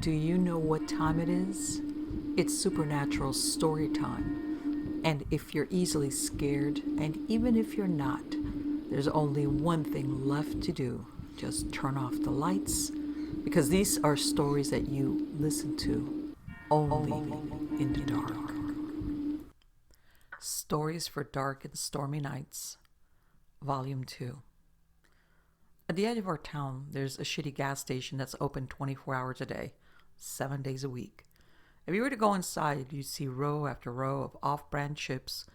Do you know what time it is? It's supernatural story time. And if you're easily scared, and even if you're not, there's only one thing left to do. Just turn off the lights, because these are stories that you listen to only in the dark. Stories for Dark and Stormy Nights, Volume 2. At the edge of our town, there's a shitty gas station that's open 24 hours a day, 7 days a week. If you were to go inside, you'd see row after row of off-brand chips,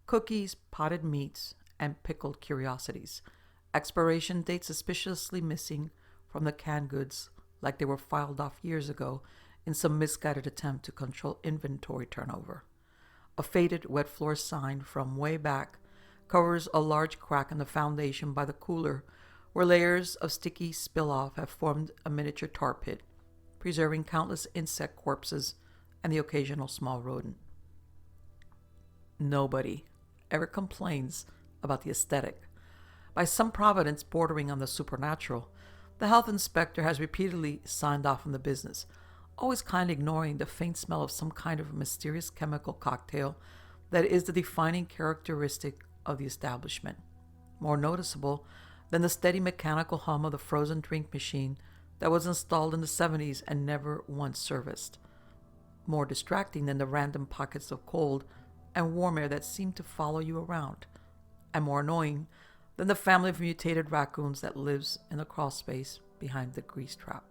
cookies, potted meats, and pickled curiosities. Expiration dates suspiciously missing from the canned goods, like they were filed off years ago in some misguided attempt to control inventory turnover. A faded wet floor sign from way back covers a large crack in the foundation by the cooler, where layers of sticky spill-off have formed a miniature tar pit, preserving countless insect corpses and the occasional small rodent. Nobody ever complains about the aesthetic. By some providence bordering on the supernatural, the health inspector has repeatedly signed off on the business, always kind of ignoring the faint smell of some kind of mysterious chemical cocktail that is the defining characteristic of the establishment. More noticeable than the steady mechanical hum of the frozen drink machine that was installed in the 70s and never once serviced. More distracting than the random pockets of cold and warm air that seem to follow you around. And more annoying than the family of mutated raccoons that lives in the crawl space behind the grease trap.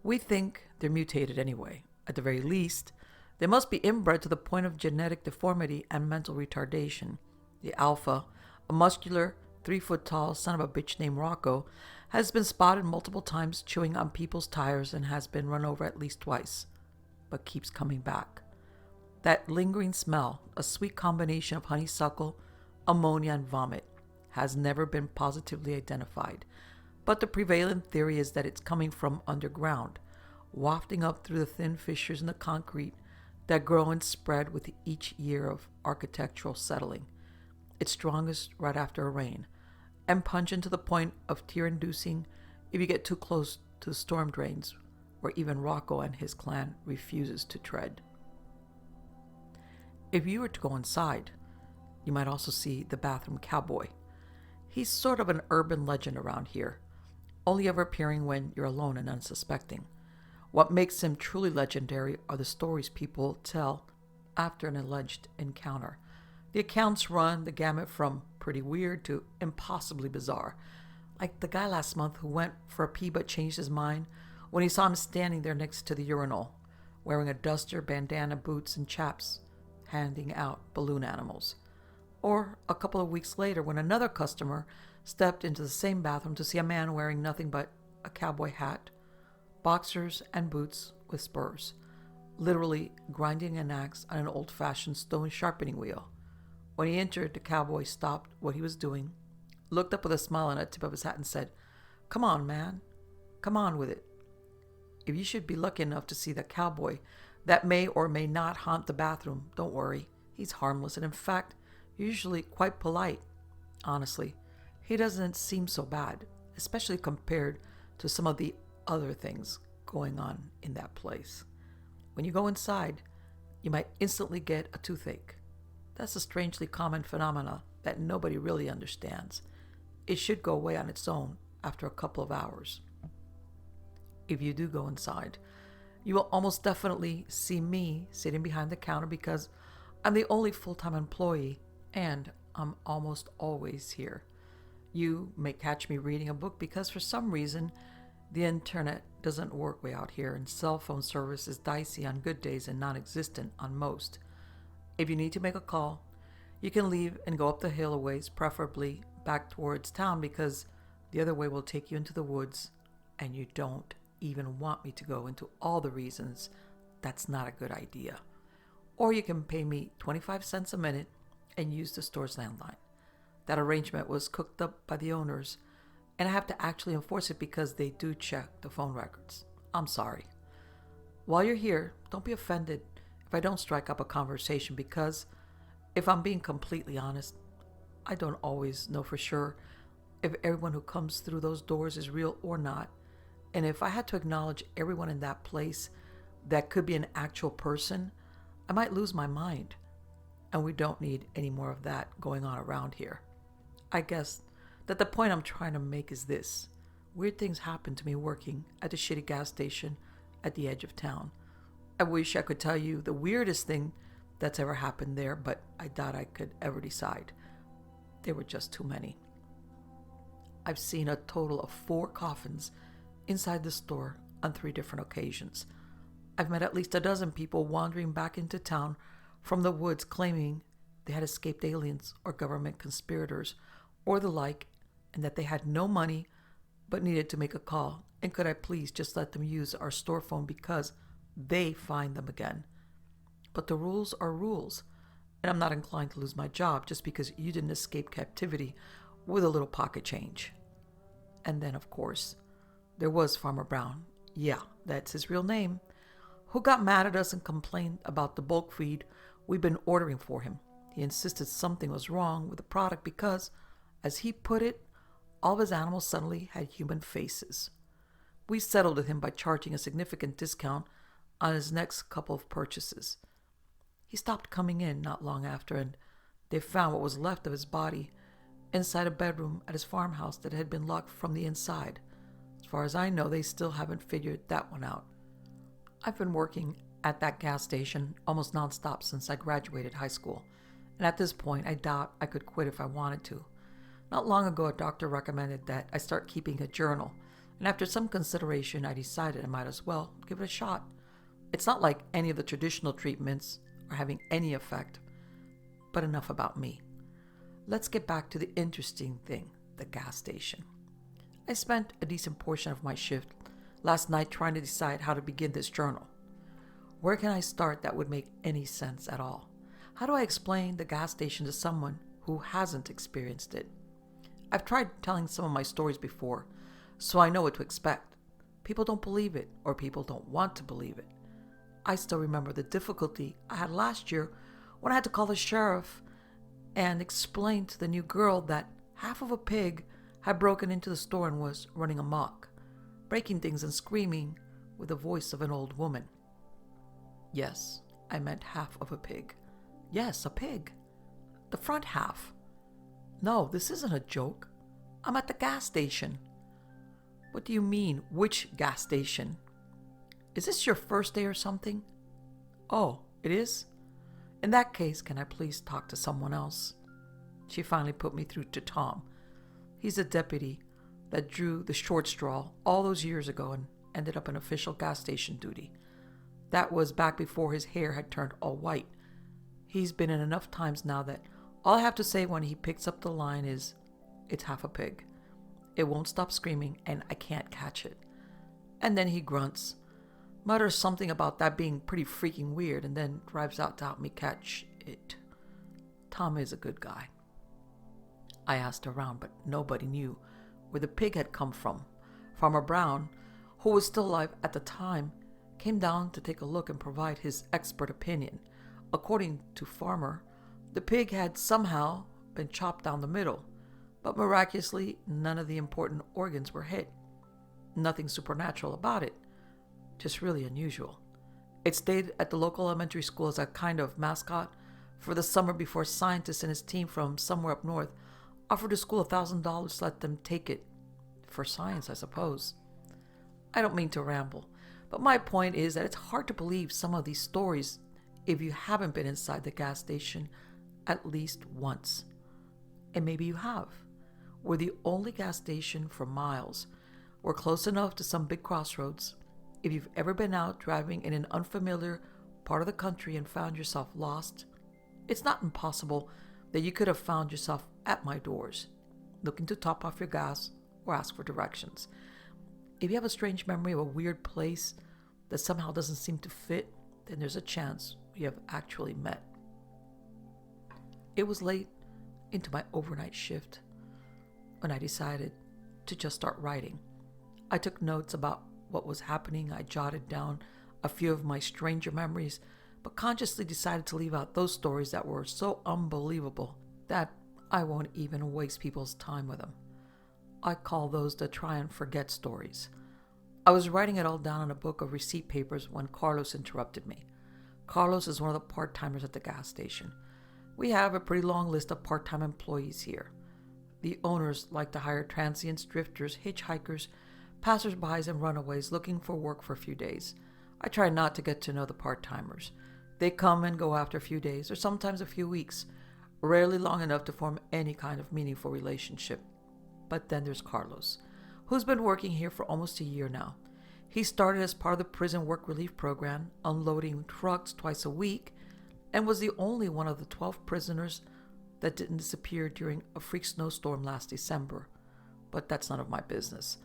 We think they're mutated anyway. At the very least, they must be inbred to the point of genetic deformity and mental retardation. The alpha, a muscular, 3-foot-tall son of a bitch named Rocco, has been spotted multiple times chewing on people's tires and has been run over at least twice, but keeps coming back. That lingering smell, a sweet combination of honeysuckle, ammonia, and vomit, has never been positively identified, but the prevalent theory is that it's coming from underground, wafting up through the thin fissures in the concrete that grow and spread with each year of architectural settling. It's strongest right after a rain, and pungent to the point of tear-inducing if you get too close to the storm drains, where even Rocco and his clan refuses to tread. If you were to go inside, you might also see the bathroom cowboy. He's sort of an urban legend around here, only ever appearing when you're alone and unsuspecting. What makes him truly legendary are the stories people tell after an alleged encounter. The accounts run the gamut from pretty weird to impossibly bizarre, like the guy last month who went for a pee but changed his mind when he saw him standing there next to the urinal, wearing a duster, bandana, boots, and chaps, handing out balloon animals. Or a couple of weeks later when another customer stepped into the same bathroom to see a man wearing nothing but a cowboy hat, boxers, and boots with spurs, literally grinding an axe on an old-fashioned stone sharpening wheel. When he entered, the cowboy stopped what he was doing, looked up with a smile on the tip of his hat and said, "Come on, man. Come on with it." If you should be lucky enough to see the cowboy that may or may not haunt the bathroom, don't worry. He's harmless and, in fact, usually quite polite. Honestly, he doesn't seem so bad, especially compared to some of the other things going on in that place. When you go inside, you might instantly get a toothache. That's a strangely common phenomena that nobody really understands. It should go away on its own after a couple of hours. If you do go inside, you will almost definitely see me sitting behind the counter because I'm the only full-time employee and I'm almost always here. You may catch me reading a book because for some reason the internet doesn't work way out here and cell phone service is dicey on good days and non-existent on most. If you need to make a call, you can leave and go up the hill a ways, preferably back towards town because the other way will take you into the woods and you don't even want me to go into all the reasons that's not a good idea. Or you can pay me 25 cents a minute and use the store's landline. That arrangement was cooked up by the owners, and I have to actually enforce it because they do check the phone records. I'm sorry. While you're here, don't be offended if I don't strike up a conversation because, if I'm being completely honest, I don't always know for sure if everyone who comes through those doors is real or not, And if I had to acknowledge everyone in that place that could be an actual person, I might lose my mind. And we don't need any more of that going on around here. I guess that the point I'm trying to make is this. Weird things happen to me working at the shitty gas station at the edge of town. I wish I could tell you the weirdest thing that's ever happened there, but I doubt I could ever decide. There were just too many. I've seen a total of 4 coffins inside the store on 3 different occasions. I've met at least a dozen people wandering back into town from the woods claiming they had escaped aliens or government conspirators or the like, and that they had no money but needed to make a call, and could I please just let them use our store phone because they find them again. But the rules are rules, and I'm not inclined to lose my job just because you didn't escape captivity with a little pocket change. And then, of course, there was Farmer Brown, yeah, that's his real name, who got mad at us and complained about the bulk feed we'd been ordering for him. He insisted something was wrong with the product because, as he put it, all of his animals suddenly had human faces. We settled with him by charging a significant discount on his next couple of purchases. He stopped coming in not long after, and they found what was left of his body inside a bedroom at his farmhouse that had been locked from the inside. As far as I know, they still haven't figured that one out. I've been working at that gas station almost nonstop since I graduated high school, and at this point I doubt I could quit if I wanted to. Not long ago, a doctor recommended that I start keeping a journal, and after some consideration, I decided I might as well give it a shot. It's not like any of the traditional treatments are having any effect, but enough about me. Let's get back to the interesting thing, the gas station. I spent a decent portion of my shift last night trying to decide how to begin this journal. Where can I start that would make any sense at all? How do I explain the gas station to someone who hasn't experienced it? I've tried telling some of my stories before, so I know what to expect. People don't believe it, or people don't want to believe it. I still remember the difficulty I had last year when I had to call the sheriff and explain to the new girl that half of a pig had broken into the store and was running amok, breaking things and screaming with the voice of an old woman. Yes, I meant half of a pig. Yes, a pig. The front half. No, this isn't a joke. I'm at the gas station. What do you mean, which gas station? Is this your first day or something? Oh, it is? In that case, can I please talk to someone else? She finally put me through to Tom. He's a deputy that drew the short straw all those years ago and ended up in official gas station duty. That was back before his hair had turned all white. He's been in enough times now that all I have to say when he picks up the line is, "It's half a pig." It won't stop screaming and I can't catch it. And then he grunts, mutters something about that being pretty freaking weird, and then drives out to help me catch it. Tom is a good guy. I asked around, but nobody knew where the pig had come from. Farmer Brown, who was still alive at the time, came down to take a look and provide his expert opinion. According to Farmer, the pig had somehow been chopped down the middle, but miraculously none of the important organs were hit. Nothing supernatural about it, just really unusual. It stayed at the local elementary school as a kind of mascot for the summer before scientists and his team from somewhere up north offered the school $1,000 to let them take it. For science, I suppose. I don't mean to ramble, but my point is that it's hard to believe some of these stories if you haven't been inside the gas station at least once. And maybe you have. We're the only gas station for miles. We're close enough to some big crossroads. If you've ever been out driving in an unfamiliar part of the country and found yourself lost, it's not impossible that you could have found yourself at my doors, looking to top off your gas or ask for directions. If you have a strange memory of a weird place that somehow doesn't seem to fit, then there's a chance we have actually met. It was late into my overnight shift when I decided to just start writing. I took notes about what was happening. I jotted down a few of my stranger memories, but consciously decided to leave out those stories that were so unbelievable that I won't even waste people's time with them. I call those the try and forget stories. I was writing it all down on a book of receipt papers when Carlos interrupted me. Carlos is one of the part-timers at the gas station. We have a pretty long list of part-time employees here. The owners like to hire transients, drifters, hitchhikers, passers-by, and runaways looking for work for a few days. I try not to get to know the part-timers. They come and go after a few days, or sometimes a few weeks, rarely long enough to form any kind of meaningful relationship. But then there's Carlos, who's been working here for almost a year now. He started as part of the prison work relief program, unloading trucks twice a week, and was the only one of the 12 prisoners that didn't disappear during a freak snowstorm last December. But that's none of my business.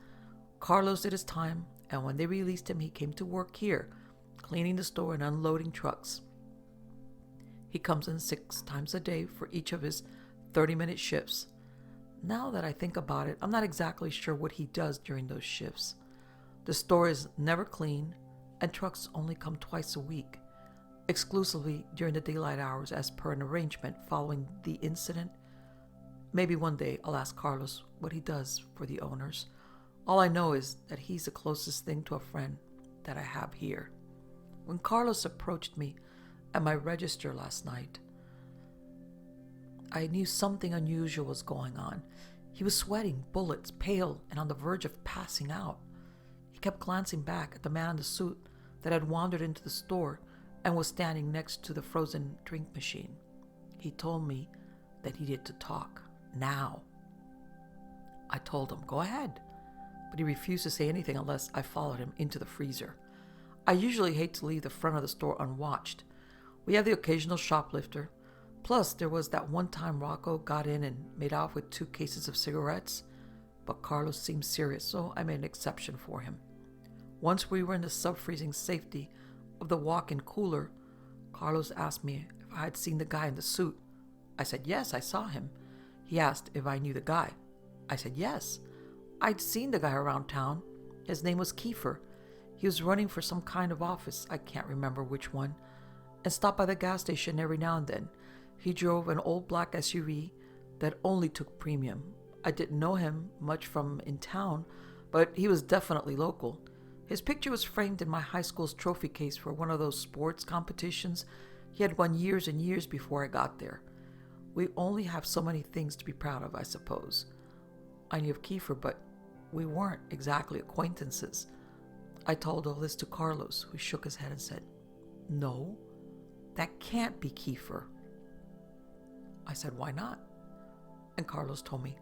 Carlos did his time, and when they released him, he came to work here, cleaning the store and unloading trucks. He comes in 6 times a day for each of his 30-minute shifts. Now that I think about it, I'm not exactly sure what he does during those shifts. The store is never clean, and trucks only come twice a week, exclusively during the daylight hours as per an arrangement following the incident. Maybe one day I'll ask Carlos what he does for the owners. All I know is that he's the closest thing to a friend that I have here. When Carlos approached me at my register last night, I knew something unusual was going on. He was sweating bullets, pale, and on the verge of passing out. He kept glancing back at the man in the suit that had wandered into the store and was standing next to the frozen drink machine. He told me that he needed to talk now. I told him, go ahead, but he refused to say anything unless I followed him into the freezer. I usually hate to leave the front of the store unwatched. We have the occasional shoplifter. Plus, there was that one time Rocco got in and made off with 2 cases of cigarettes. But Carlos seemed serious, so I made an exception for him. Once we were in the sub-freezing safety of the walk-in cooler, Carlos asked me if I had seen the guy in the suit. I said yes, I saw him. He asked if I knew the guy. I said yes. I'd seen the guy around town. His name was Kiefer. He was running for some kind of office, I can't remember which one, and stopped by the gas station every now and then. He drove an old black SUV that only took premium. I didn't know him much from in town, but he was definitely local. His picture was framed in my high school's trophy case for one of those sports competitions he had won years and years before I got there. We only have so many things to be proud of, I suppose. I knew of Kiefer, but we weren't exactly acquaintances. I told all this to Carlos, who shook his head and said, "No, that can't be Kiefer." I said, "Why not?" And Carlos told me,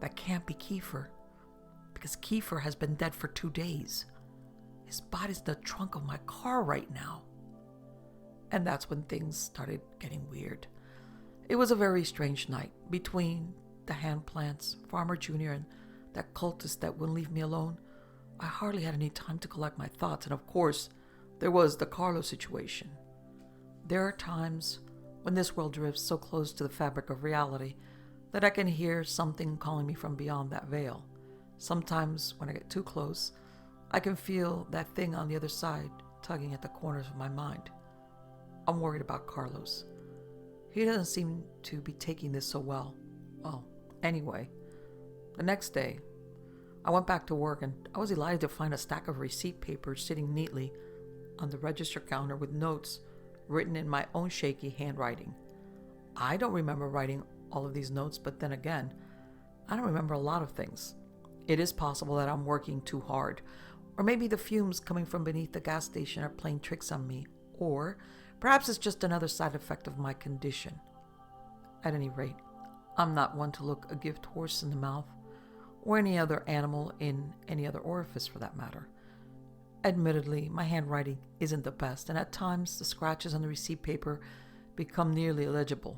"That can't be Kiefer, because Kiefer has been dead for 2 days. His body's in the trunk of my car right now." And that's when things started getting weird. It was a very strange night. Between the hand plants, Farmer Jr., and that cultist that wouldn't leave me alone, I hardly had any time to collect my thoughts. And of course, there was the Carlos situation. There are times when this world drifts so close to the fabric of reality that I can hear something calling me from beyond that veil. Sometimes when I get too close, I can feel that thing on the other side tugging at the corners of my mind. I'm worried about Carlos. He doesn't seem to be taking this so well. Well, anyway, the next day, I went back to work and I was delighted to find a stack of receipt papers sitting neatly on the register counter with notes written in my own shaky handwriting. I don't remember writing all of these notes, but then again, I don't remember a lot of things. It is possible that I'm working too hard, or maybe the fumes coming from beneath the gas station are playing tricks on me, or perhaps it's just another side effect of my condition. At any rate, I'm not one to look a gift horse in the mouth, or any other animal in any other orifice for that matter. Admittedly, my handwriting isn't the best, and at times the scratches on the receipt paper become nearly illegible.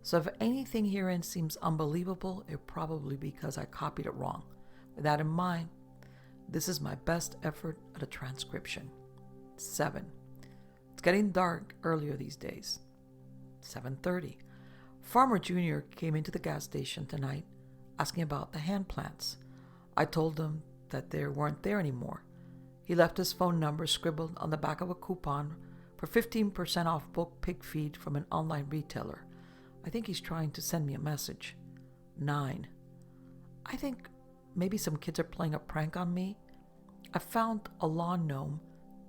So if anything herein seems unbelievable, it's probably because I copied it wrong. With that in mind, this is my best effort at a transcription. 7. It's getting dark earlier these days. 7:30. Farmer Jr. came into the gas station tonight asking about the hand plants. I told him that they weren't there anymore. He left his phone number scribbled on the back of a coupon for 15% off bulk pig feed from an online retailer. I think he's trying to send me a message. 9. I think maybe some kids are playing a prank on me. I found a lawn gnome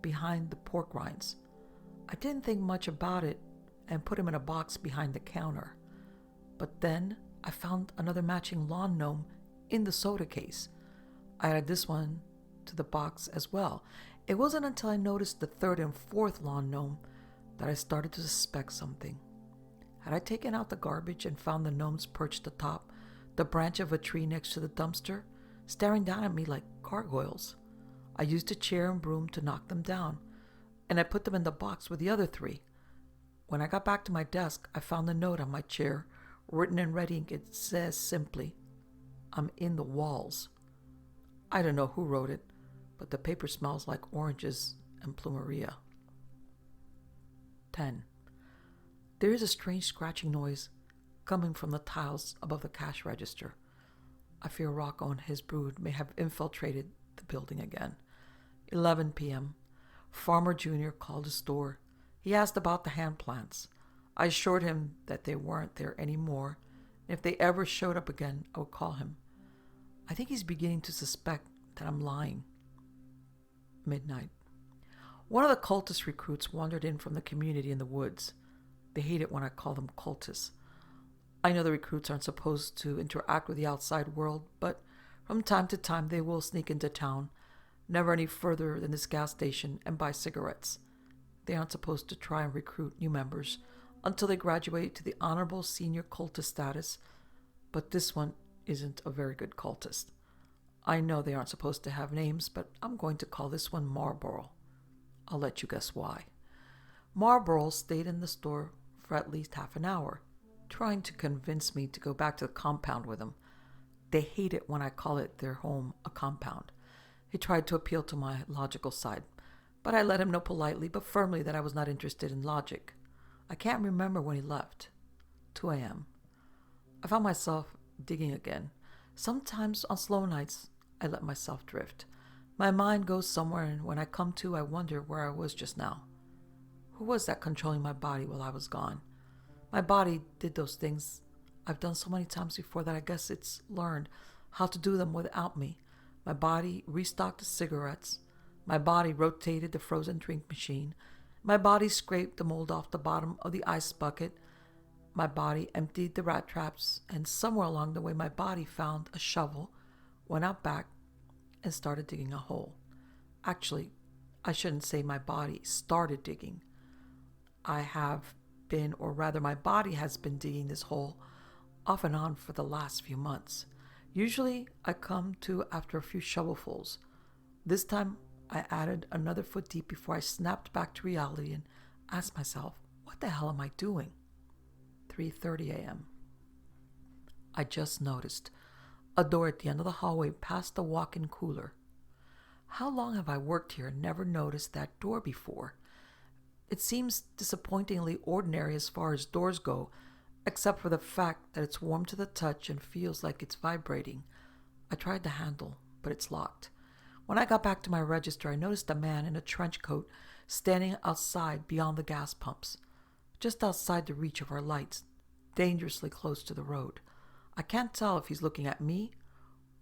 behind the pork rinds. I didn't think much about it and put him in a box behind the counter. But then I found another matching lawn gnome in the soda case. I added this one to the box as well. It wasn't until I noticed the third and fourth lawn gnome that I started to suspect something. Had I taken out the garbage and found the gnomes perched atop the branch of a tree next to the dumpster, staring down at me like gargoyles? I used a chair and broom to knock them down, and I put them in the box with the other three. When I got back to my desk, I found a note on my chair, written in red ink. It says simply, "I'm in the walls." I don't know who wrote it, but the paper smells like oranges and plumeria. 10. There is a strange scratching noise coming from the tiles above the cash register. I fear Rocco and his brood may have infiltrated the building again. 11 p.m. Farmer Jr. called the store. He asked about the hand plants. I assured him that they weren't there anymore, and if they ever showed up again, I would call him. I think he's beginning to suspect that I'm lying. Midnight. One of the cultist recruits wandered in from the community in the woods. They hate it when I call them cultists. I know the recruits aren't supposed to interact with the outside world, but from time to time they will sneak into town, never any further than this gas station, and buy cigarettes. They aren't supposed to try and recruit new members until they graduate to the honorable senior cultist status, but this one isn't a very good cultist. I know they aren't supposed to have names, but I'm going to call this one Marlboro. I'll let you guess why. Marlboro stayed in the store for at least half an hour, trying to convince me to go back to the compound with him. They hate it when I call it their home a compound. He tried to appeal to my logical side, but I let him know politely but firmly that I was not interested in logic. I can't remember when he left. 2 a.m. I found myself digging again. Sometimes on slow nights, I let myself drift. My mind goes somewhere, and when I come to, I wonder where I was just now. Who was that controlling my body while I was gone? My body did those things I've done so many times before that I guess it's learned how to do them without me. My body restocked the cigarettes. My body rotated the frozen drink machine. My body scraped the mold off the bottom of the ice bucket. My body emptied the rat traps, and somewhere along the way my body found a shovel, went out back, and started digging a hole. Actually, I shouldn't say my body started digging. I have been, or rather my body has been digging this hole off and on for the last few months. Usually I come to after a few shovelfuls. This time I added another foot deep before I snapped back to reality and asked myself, what the hell am I doing? 3:30 a.m. I just noticed a door at the end of the hallway past the walk-in cooler. How long have I worked here and never noticed that door before? It seems disappointingly ordinary as far as doors go, except for the fact that it's warm to the touch and feels like it's vibrating. I tried the handle, but it's locked. When I got back to my register, I noticed a man in a trench coat standing outside beyond the gas pumps, just outside the reach of our lights, dangerously close to the road. I can't tell if he's looking at me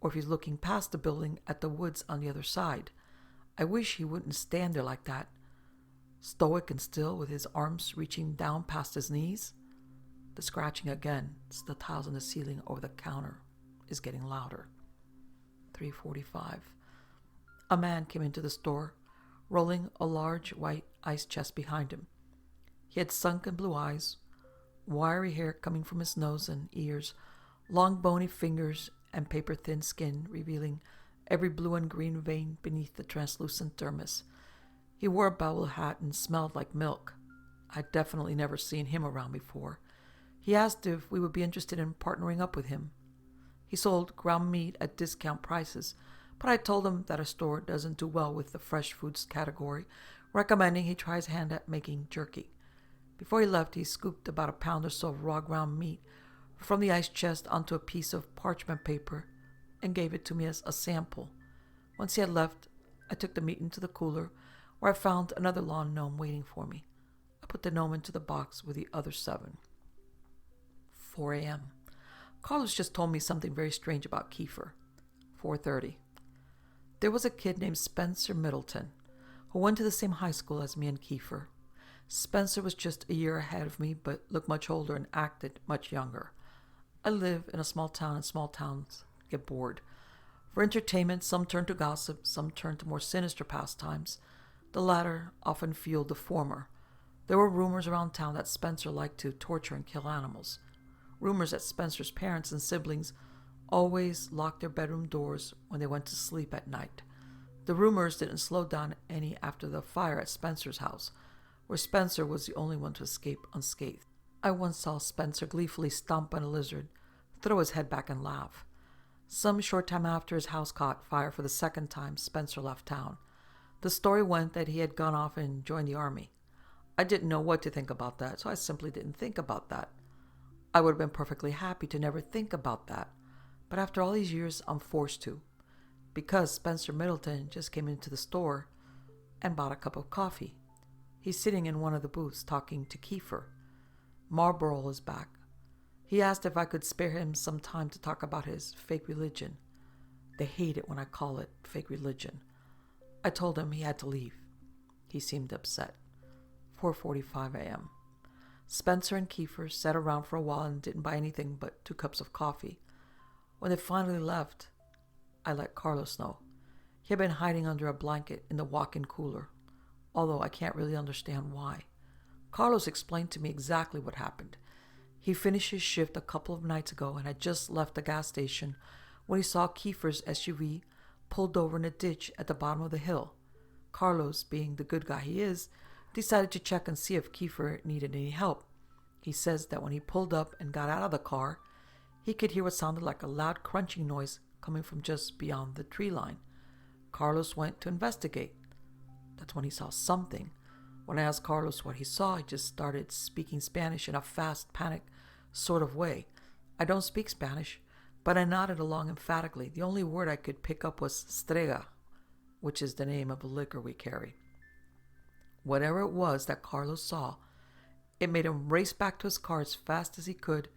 or if he's looking past the building at the woods on the other side. I wish he wouldn't stand there like that, stoic and still, with his arms reaching down past his knees. The scratching again, the tiles on the ceiling over the counter, is getting louder. 3:45. A man came into the store, rolling a large white ice chest behind him. He had sunken blue eyes, wiry hair coming from his nose and ears, long bony fingers, and paper-thin skin revealing every blue and green vein beneath the translucent dermis. He wore a bowler hat and smelled like milk. I'd definitely never seen him around before. He asked if we would be interested in partnering up with him. He sold ground meat at discount prices, but I told him that our store doesn't do well with the fresh foods category, recommending he try his hand at making jerky. Before he left, he scooped about a pound or so of raw ground meat from the ice chest onto a piece of parchment paper and gave it to me as a sample. Once he had left, I took the meat into the cooler, where I found another lawn gnome waiting for me. I put the gnome into the box with the other 7. 4 a.m. Carlos just told me something very strange about Kiefer. 4:30. There was a kid named Spencer Middleton who went to the same high school as me and Kiefer. Spencer was just a year ahead of me, but looked much older and acted much younger. I live in a small town, and small towns get bored. For entertainment, some turn to gossip, some turn to more sinister pastimes. The latter often fueled the former. There were rumors around town that Spencer liked to torture and kill animals. Rumors that Spencer's parents and siblings always locked their bedroom doors when they went to sleep at night. The rumors didn't slow down any after the fire at Spencer's house, where Spencer was the only one to escape unscathed. I once saw Spencer gleefully stomp on a lizard, throw his head back and laugh. Some short time after his house caught fire for the second time, Spencer left town. The story went that he had gone off and joined the army. I didn't know what to think about that, so I simply didn't think about that. I would have been perfectly happy to never think about that, but after all these years, I'm forced to, because Spencer Middleton just came into the store and bought a cup of coffee. He's sitting in one of the booths talking to Kiefer. Marlboro is back. He asked if I could spare him some time to talk about his fake religion. They hate it when I call it fake religion. I told him he had to leave. He seemed upset. 4:45 a.m. Spencer and Kiefer sat around for a while and didn't buy anything but 2 cups of coffee. When they finally left, I let Carlos know. He had been hiding under a blanket in the walk-in cooler, although I can't really understand why. Carlos explained to me exactly what happened. He finished his shift a couple of nights ago and had just left the gas station when he saw Kiefer's SUV pulled over in a ditch at the bottom of the hill. Carlos, being the good guy he is, decided to check and see if Kiefer needed any help. He says that when he pulled up and got out of the car, he could hear what sounded like a loud crunching noise coming from just beyond the tree line. Carlos went to investigate. That's when he saw something. When I asked Carlos what he saw, he just started speaking Spanish in a fast, panicked sort of way. I don't speak Spanish, but I nodded along emphatically. The only word I could pick up was strega, which is the name of a liquor we carry. Whatever it was that Carlos saw, it made him race back to his car as fast as he could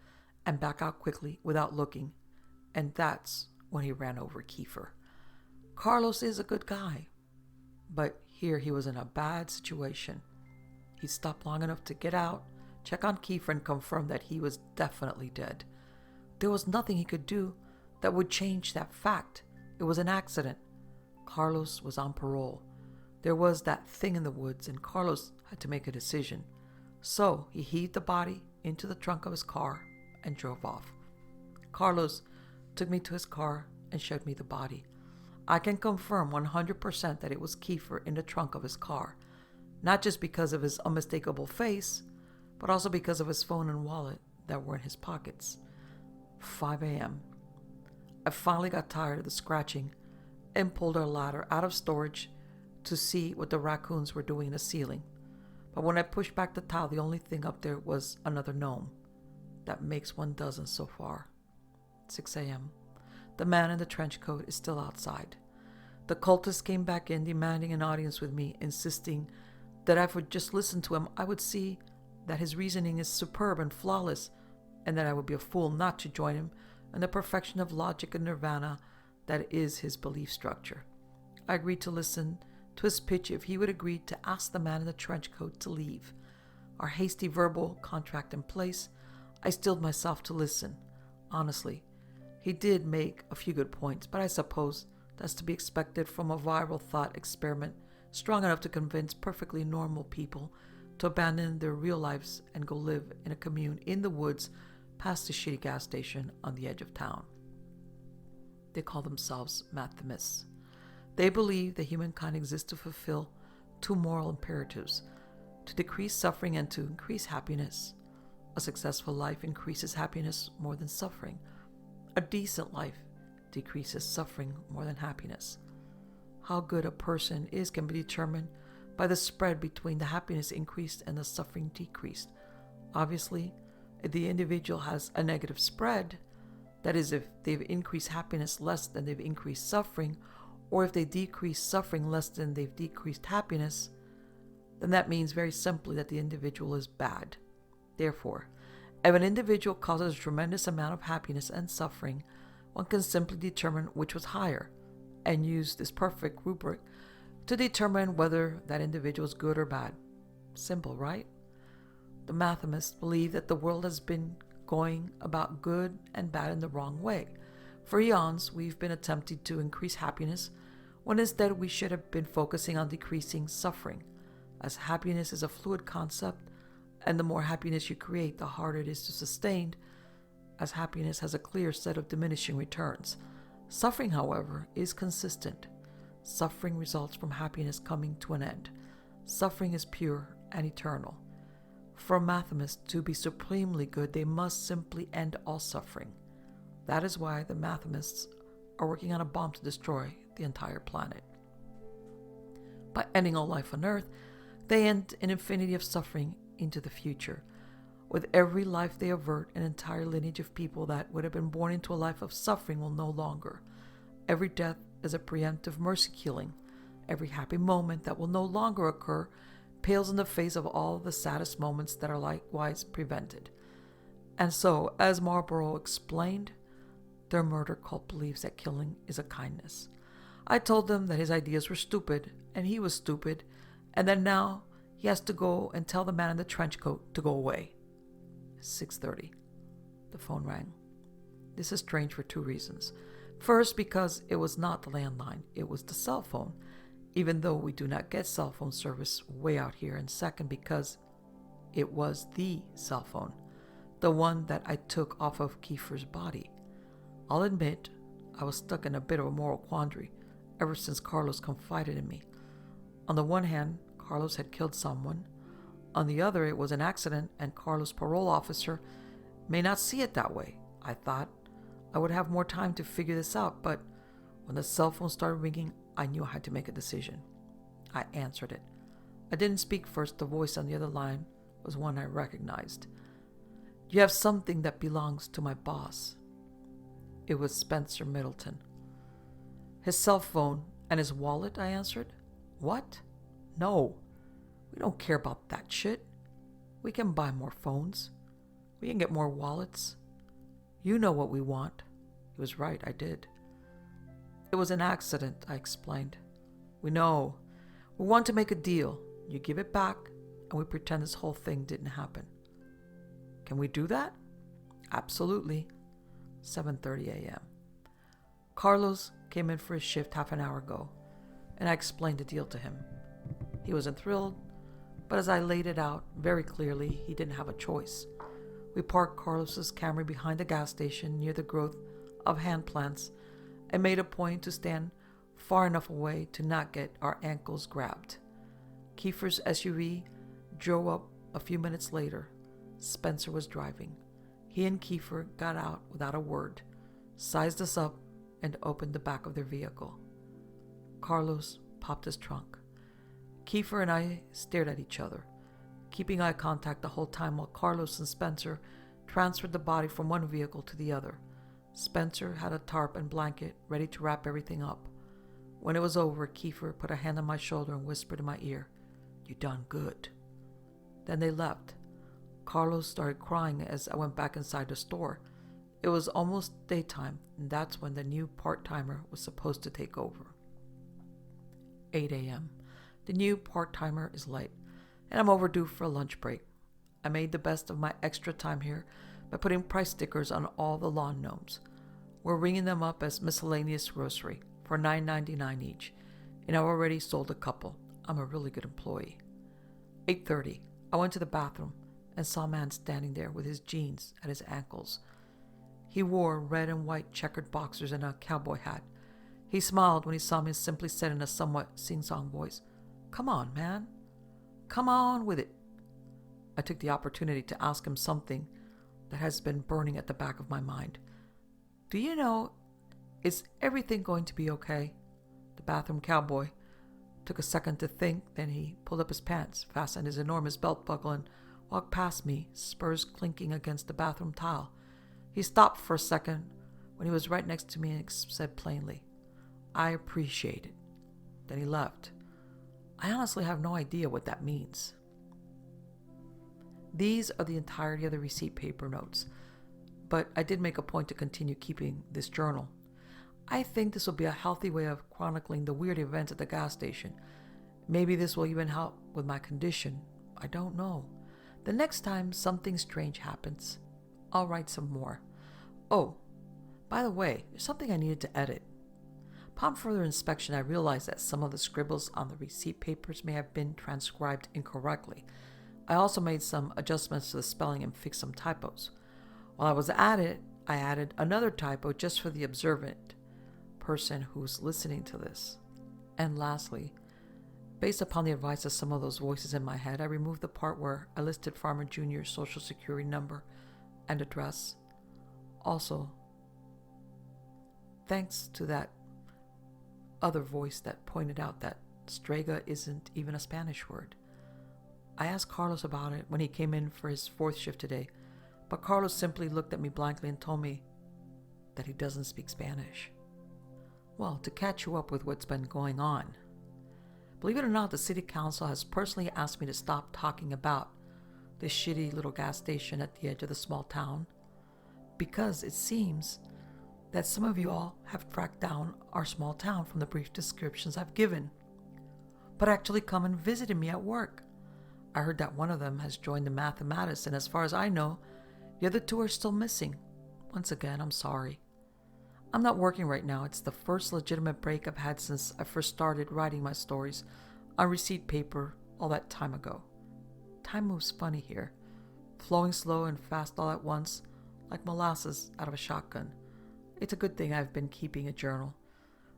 and back out quickly without looking. And that's when he ran over Kiefer. Carlos is a good guy, but here he was in a bad situation. He stopped long enough to get out, check on Kiefer, and confirm that he was definitely dead. There was nothing he could do that would change that fact. It was an accident. Carlos was on parole. There was that thing in the woods, and Carlos had to make a decision. So he heaved the body into the trunk of his car and drove off. Carlos took me to his car and showed me the body. I can confirm 100% that it was Kiefer in the trunk of his car, not just because of his unmistakable face, but also because of his phone and wallet that were in his pockets. 5 a.m. I finally got tired of the scratching and pulled our ladder out of storage to see what the raccoons were doing in the ceiling. But when I pushed back the tile, the only thing up there was another gnome. That makes 12 so far. 6 a.m. The man in the trench coat is still outside. The cultist came back in, demanding an audience with me, insisting that if I would just listen to him, I would see that his reasoning is superb and flawless, and that I would be a fool not to join him in the perfection of logic and nirvana that is his belief structure. I agreed to listen to his pitch if he would agree to ask the man in the trench coat to leave. Our hasty verbal contract in place, I stilled myself to listen. Honestly, he did make a few good points, but I suppose that's to be expected from a viral thought experiment strong enough to convince perfectly normal people to abandon their real lives and go live in a commune in the woods past the shitty gas station on the edge of town. They call themselves mathemists. They believe that humankind exists to fulfill 2 moral imperatives: to decrease suffering and to increase happiness. A successful life increases happiness more than suffering. A decent life decreases suffering more than happiness. How good a person is can be determined by the spread between the happiness increased and the suffering decreased. Obviously, if the individual has a negative spread, that is, if they've increased happiness less than they've increased suffering, or if they decrease suffering less than they've decreased happiness, then that means very simply that the individual is bad. Therefore, if an individual causes a tremendous amount of happiness and suffering, one can simply determine which was higher, and use this perfect rubric to determine whether that individual is good or bad. Simple, right? The mathematists believe that the world has been going about good and bad in the wrong way. For eons, we've been attempting to increase happiness when instead we should have been focusing on decreasing suffering, as happiness is a fluid concept, and the more happiness you create, the harder it is to sustain, as happiness has a clear set of diminishing returns. Suffering, however, is consistent. Suffering results from happiness coming to an end. Suffering is pure and eternal. For a mathematist to be supremely good, they must simply end all suffering. That is why the mathematists are working on a bomb to destroy the entire planet. By ending all life on Earth, they end an infinity of suffering into the future. With every life they avert, an entire lineage of people that would have been born into a life of suffering will no longer. Every death is a preemptive mercy killing. Every happy moment that will no longer occur pales in the face of all the saddest moments that are likewise prevented. And so, as Marlborough explained, their murder cult believes that killing is a kindness. I told them that his ideas were stupid, and he was stupid, and that now he has to go and tell the man in the trench coat to go away. 6:30. The phone rang. This is strange for two reasons. First, because it was not the landline, it was the cell phone, even though we do not get cell phone service way out here. And second, because it was the cell phone, the one that I took off of Kiefer's body. I'll admit, I was stuck in a bit of a moral quandary ever since Carlos confided in me. On the one hand, Carlos had killed someone. On the other, it was an accident, and Carlos' parole officer may not see it that way. I thought I would have more time to figure this out, but when the cell phone started ringing, I knew I had to make a decision. I answered it. I didn't speak first. The voice on the other line was one I recognized. You have something that belongs to my boss. It was Spencer Middleton. His cell phone and his wallet, I answered. What? No, we don't care about that shit. We can buy more phones. We can get more wallets. You know what we want. He was right, I did. It was an accident, I explained. We know. We want to make a deal. You give it back, and we pretend this whole thing didn't happen. Can we do that? Absolutely. 7:30 a.m. Carlos came in for his shift half an hour ago, and I explained the deal to him. He wasn't thrilled, but as I laid it out very clearly, he didn't have a choice. We parked Carlos's Camry behind the gas station near the growth of hand plants and made a point to stand far enough away to not get our ankles grabbed. Kiefer's SUV drove up a few minutes later. Spencer was driving. He and Kiefer got out without a word, sized us up, and opened the back of their vehicle. Carlos popped his trunk. Kiefer and I stared at each other, keeping eye contact the whole time while Carlos and Spencer transferred the body from one vehicle to the other. Spencer had a tarp and blanket ready to wrap everything up. When it was over, Kiefer put a hand on my shoulder and whispered in my ear, "You done good." Then they left. Carlos started crying as I went back inside the store. It was almost daytime, and that's when the new part-timer was supposed to take over. 8 a.m. The new part-timer is late, and I'm overdue for a lunch break. I made the best of my extra time here by putting price stickers on all the lawn gnomes. We're ringing them up as miscellaneous grocery for $9.99 each, and I've already sold a couple. I'm a really good employee. 8:30. I went to the bathroom and saw a man standing there with his jeans at his ankles. He wore red and white checkered boxers and a cowboy hat. He smiled when he saw me and simply said in a somewhat sing-song voice, "Come on, man. Come on with it." I took the opportunity to ask him something that has been burning at the back of my mind. "Do you know, is everything going to be okay?" The bathroom cowboy took a second to think, then he pulled up his pants, fastened his enormous belt buckle, and walked past me, spurs clinking against the bathroom tile. He stopped for a second when he was right next to me and said plainly, "I appreciate it." Then he left. I honestly have no idea what that means. These are the entirety of the receipt paper notes, but I did make a point to continue keeping this journal. I think this will be a healthy way of chronicling the weird events at the gas station. Maybe this will even help with my condition. I don't know. The next time something strange happens, I'll write some more. Oh, by the way, there's something I needed to edit. Upon further inspection, I realized that some of the scribbles on the receipt papers may have been transcribed incorrectly. I also made some adjustments to the spelling and fixed some typos. While I was at it, I added another typo just for the observant person who's listening to this. And lastly, based upon the advice of some of those voices in my head, I removed the part where I listed Farmer Jr.'s social security number and address. Also, thanks to that other voice that pointed out that strega isn't even a Spanish word. I asked Carlos about it when he came in for his fourth shift today, but Carlos simply looked at me blankly and told me that he doesn't speak Spanish. Well, to catch you up with what's been going on, believe it or not, the city council has personally asked me to stop talking about this shitty little gas station at the edge of the small town, because it seems that some of you all have tracked down our small town from the brief descriptions I've given, but actually come and visited me at work. I heard that one of them has joined the mathematics, and as far as I know, the other two are still missing. Once again, I'm sorry. I'm not working right now. It's the first legitimate break I've had since I first started writing my stories on receipt paper all that time ago. Time moves funny here, flowing slow and fast all at once, like molasses out of a shotgun. It's a good thing I've been keeping a journal.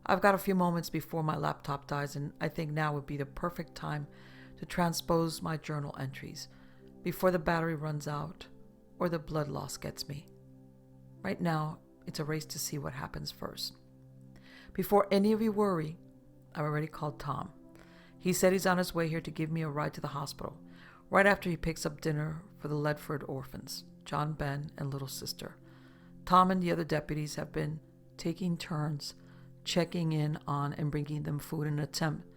I've got a few moments before my laptop dies, and I think now would be the perfect time to transpose my journal entries before the battery runs out or the blood loss gets me. Right now, it's a race to see what happens first. Before any of you worry, I've already called Tom. He said he's on his way here to give me a ride to the hospital, right after he picks up dinner for the Ledford orphans, John, Ben, and little sister. Tom and the other deputies have been taking turns checking in on and bringing them food in an attempt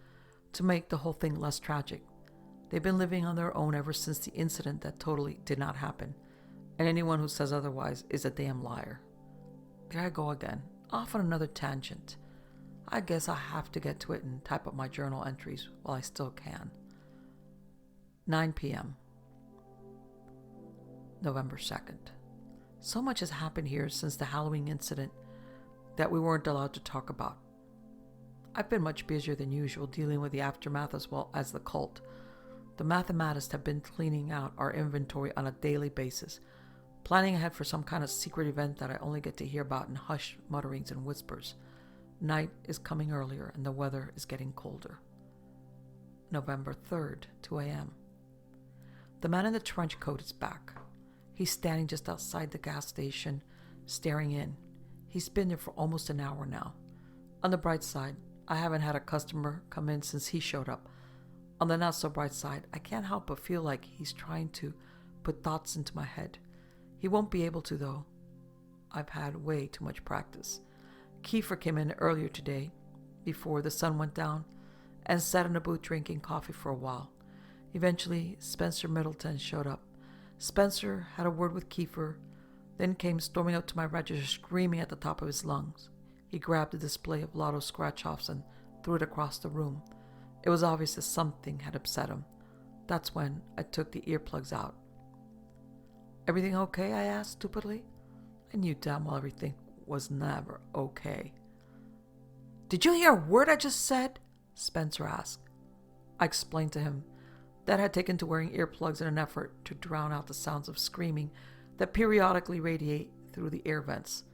to make the whole thing less tragic. They've been living on their own ever since the incident that totally did not happen, and anyone who says otherwise is a damn liar. There I go again, off on another tangent. I guess I have to get to it and type up my journal entries while I still can. 9 p.m. November 2nd. So much has happened here since the Halloween incident that we weren't allowed to talk about. I've been much busier than usual dealing with the aftermath as well as the cult. The mathematists have been cleaning out our inventory on a daily basis, planning ahead for some kind of secret event that I only get to hear about in hushed mutterings and whispers. Night is coming earlier and the weather is getting colder. November 3rd, 2 a.m. The man in the trench coat is back. He's standing just outside the gas station, staring in. He's been there for almost an hour now. On the bright side, I haven't had a customer come in since he showed up. On the not so bright side, I can't help but feel like he's trying to put thoughts into my head. He won't be able to, though. I've had way too much practice. Kiefer came in earlier today, before the sun went down, and sat in a booth drinking coffee for a while. Eventually, Spencer Middleton showed up. Spencer had a word with Kiefer, then came storming up to my register screaming at the top of his lungs. He grabbed a display of lotto scratch-offs and threw it across the room. It was obvious that something had upset him. That's when I took the earplugs out. "Everything okay?" I asked stupidly. I knew damn well everything was never okay. "Did you hear a word I just said?" Spencer asked. I explained to him that I had taken to wearing earplugs in an effort to drown out the sounds of screaming that periodically radiate through the air vents.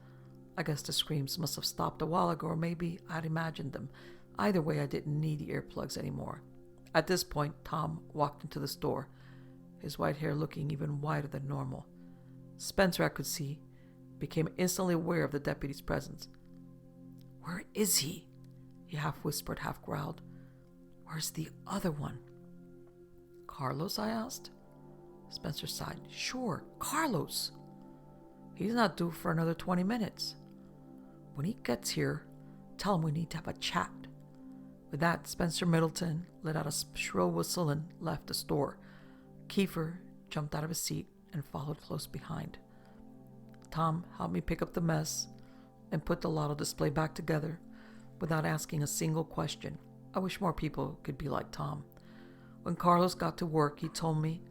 I guess the screams must have stopped a while ago, or maybe I'd imagined them. Either way, I didn't need the earplugs anymore. At this point, Tom walked into the store, his white hair looking even whiter than normal. Spencer, I could see, became instantly aware of the deputy's presence. "Where is he?" he half whispered, half growled. "Where's the other one?" "Carlos?" I asked. Spencer sighed. "Sure, Carlos. He's not due for another 20 minutes. When he gets here, tell him we need to have a chat." With that, Spencer Middleton let out a shrill whistle and left the store. Kiefer jumped out of his seat and followed close behind. Tom helped me pick up the mess, and put the lotto display back together without asking a single question. I wish more people could be like Tom. When Carlos got to work, he told me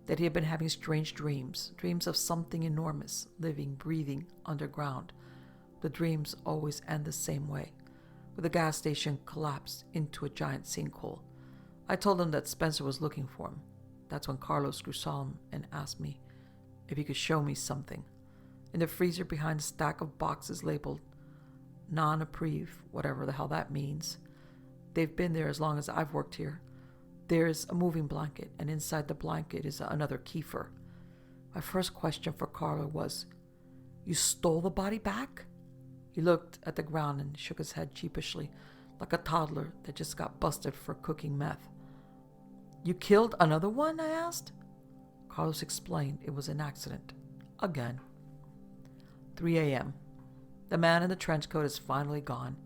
that he had been having strange dreams of something enormous, living, breathing underground. The dreams always end the same way, with the gas station collapsed into a giant sinkhole. I told him that Spencer was looking for him. That's when Carlos grew solemn and asked me if he could show me something. In the freezer behind a stack of boxes labeled non-approve, whatever the hell that means. They've been there as long as I've worked here. There's a moving blanket, and inside the blanket is another Kiefer. My first question for Carlo was, "You stole the body back?" He looked at the ground and shook his head sheepishly, like a toddler that just got busted for cooking meth. "You killed another one?" I asked. Carlos explained it was an accident. Again. 3 a.m. The man in the trench coat is finally gone.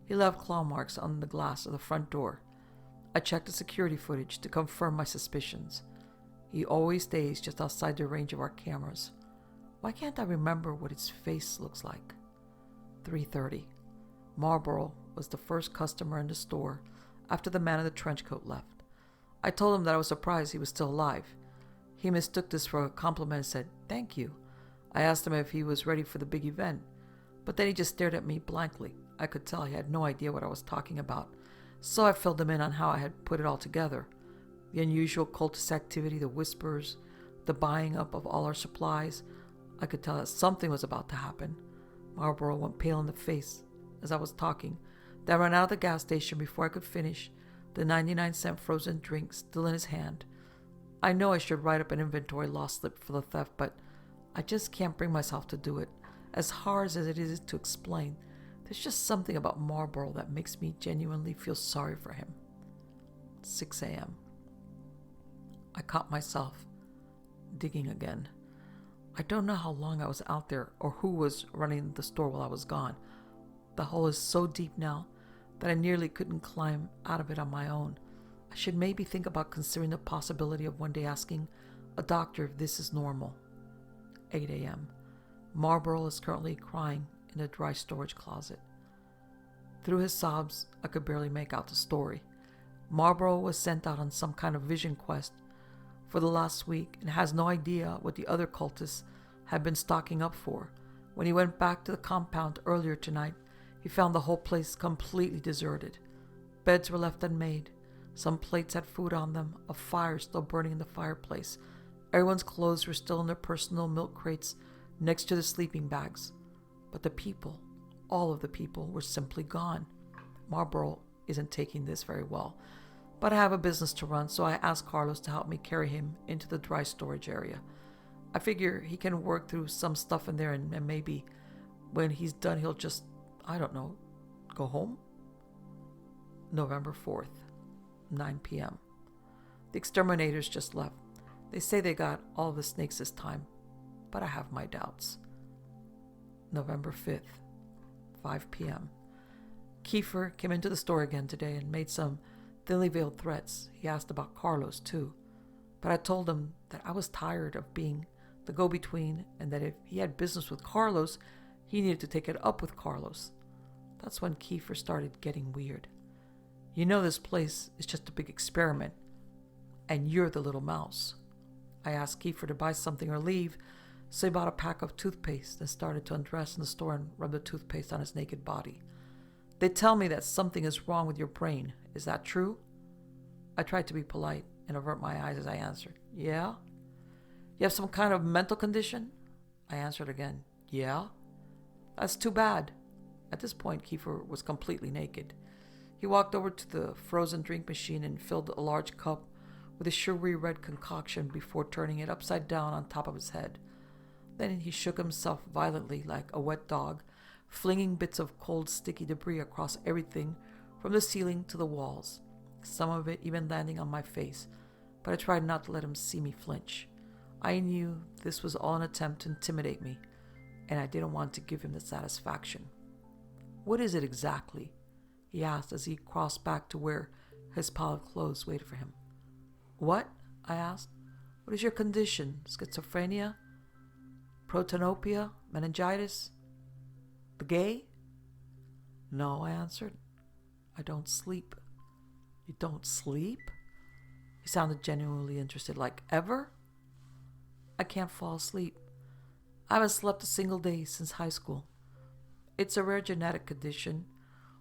He left claw marks on the glass of the front door. I checked the security footage to confirm my suspicions. He always stays just outside the range of our cameras. Why can't I remember what his face looks like? 3:30. Marlboro was the first customer in the store after the man in the trench coat left. I told him that I was surprised he was still alive. He mistook this for a compliment and said, "Thank you." I asked him if he was ready for the big event, but then he just stared at me blankly. I could tell he had no idea what I was talking about, so I filled him in on how I had put it all together. The unusual cultist activity, the whispers, the buying up of all our supplies. I could tell that something was about to happen. Marlboro went pale in the face as I was talking. Then I ran out of the gas station before I could finish, the 99-cent frozen drink still in his hand. I know I should write up an inventory loss slip for the theft, but I just can't bring myself to do it. As hard as it is to explain, there's just something about Marlboro that makes me genuinely feel sorry for him. 6 a.m. I caught myself digging again. I don't know how long I was out there or who was running the store while I was gone. The hole is so deep now that I nearly couldn't climb out of it on my own. I should maybe think about considering the possibility of one day asking a doctor if this is normal. 8 a.m. Marlboro is currently crying in a dry storage closet. Through his sobs, I could barely make out the story. Marlboro was sent out on some kind of vision quest for the last week and has no idea what the other cultists had been stocking up for. When he went back to the compound earlier tonight, he found the whole place completely deserted. Beds were left unmade. Some plates had food on them, a fire still burning in the fireplace. Everyone's clothes were still in their personal milk crates next to the sleeping bags. But the people, all of the people, were simply gone. Marlboro isn't taking this very well. But I have a business to run, so I asked Carlos to help me carry him into the dry storage area. I figure he can work through some stuff in there and maybe when he's done he'll just, I don't know, go home? November 4th, 9 p.m. The exterminators just left. They say they got all the snakes this time, but I have my doubts. November 5th, 5 p.m. Kiefer came into the store again today and made some thinly veiled threats. He asked about Carlos, too. But I told him that I was tired of being the go-between and that if he had business with Carlos, he needed to take it up with Carlos. That's when Kiefer started getting weird. "You know this place is just a big experiment, and you're the little mouse." I asked Kiefer to buy something or leave, so he bought a pack of toothpaste and started to undress in the store and rub the toothpaste on his naked body. "They tell me that something is wrong with your brain. Is that true?" I tried to be polite and avert my eyes as I answered, "Yeah." "You have some kind of mental condition?" I answered again, "Yeah." "That's too bad." At this point, Kiefer was completely naked. He walked over to the frozen drink machine and filled a large cup with a sugary red concoction before turning it upside down on top of his head. Then he shook himself violently like a wet dog, flinging bits of cold, sticky debris across everything from the ceiling to the walls, some of it even landing on my face, but I tried not to let him see me flinch. I knew this was all an attempt to intimidate me, and I didn't want to give him the satisfaction. "What is it exactly?" he asked as he crossed back to where his pile of clothes waited for him. "What?" I asked. "What is your condition? Schizophrenia? Protonopia? Meningitis? The gay?" No, I answered. I don't sleep. You don't sleep? He sounded genuinely interested. Like, ever? I can't fall asleep. I haven't slept a single day since high school. It's a rare genetic condition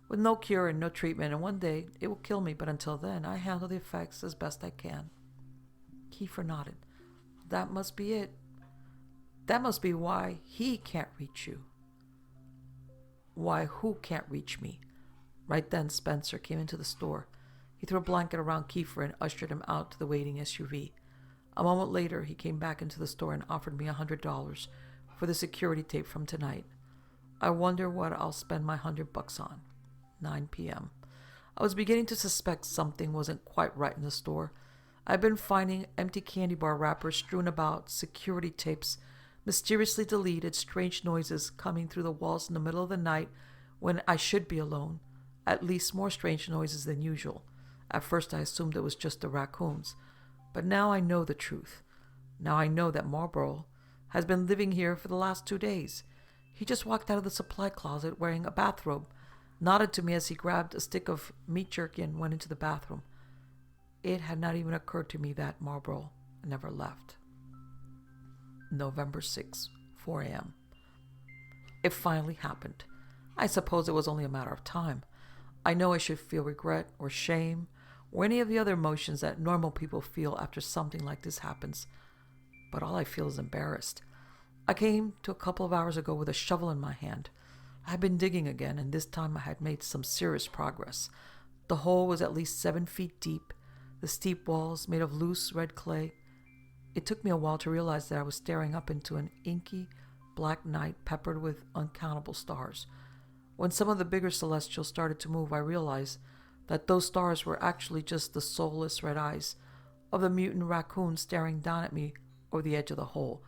with no cure and no treatment, and one day it will kill me, but until then, I handle the effects as best I can. Kiefer nodded. That must be it. That must be why he can't reach you. Why who can't reach me? Right then, Spencer came into the store. He threw a blanket around Kiefer and ushered him out to the waiting SUV. A moment later, he came back into the store and offered me $100 for the security tape from tonight. I wonder what I'll spend my $100 on. 9 p.m. I was beginning to suspect something wasn't quite right in the store. I'd been finding empty candy bar wrappers strewn about, security tapes mysteriously deleted, strange noises coming through the walls in the middle of the night when I should be alone, at least more strange noises than usual. At first I assumed it was just the raccoons, but now I know the truth. Now I know that Marlborough has been living here for the last 2 days. He just walked out of the supply closet wearing a bathrobe, nodded to me as he grabbed a stick of meat jerky and went into the bathroom. It had not even occurred to me that Marlborough never left. November 6, 4 a.m. It finally happened. I suppose it was only a matter of time. I know I should feel regret or shame or any of the other emotions that normal people feel after something like this happens, but all I feel is embarrassed. I came to a couple of hours ago with a shovel in my hand. I had been digging again, and this time I had made some serious progress. The hole was at least 7 feet deep, the steep walls made of loose red clay. It took me a while to realize that I was staring up into an inky, black night peppered with uncountable stars. When some of the bigger celestials started to move, I realized that those stars were actually just the soulless red eyes of the mutant raccoon staring down at me over the edge of the hole,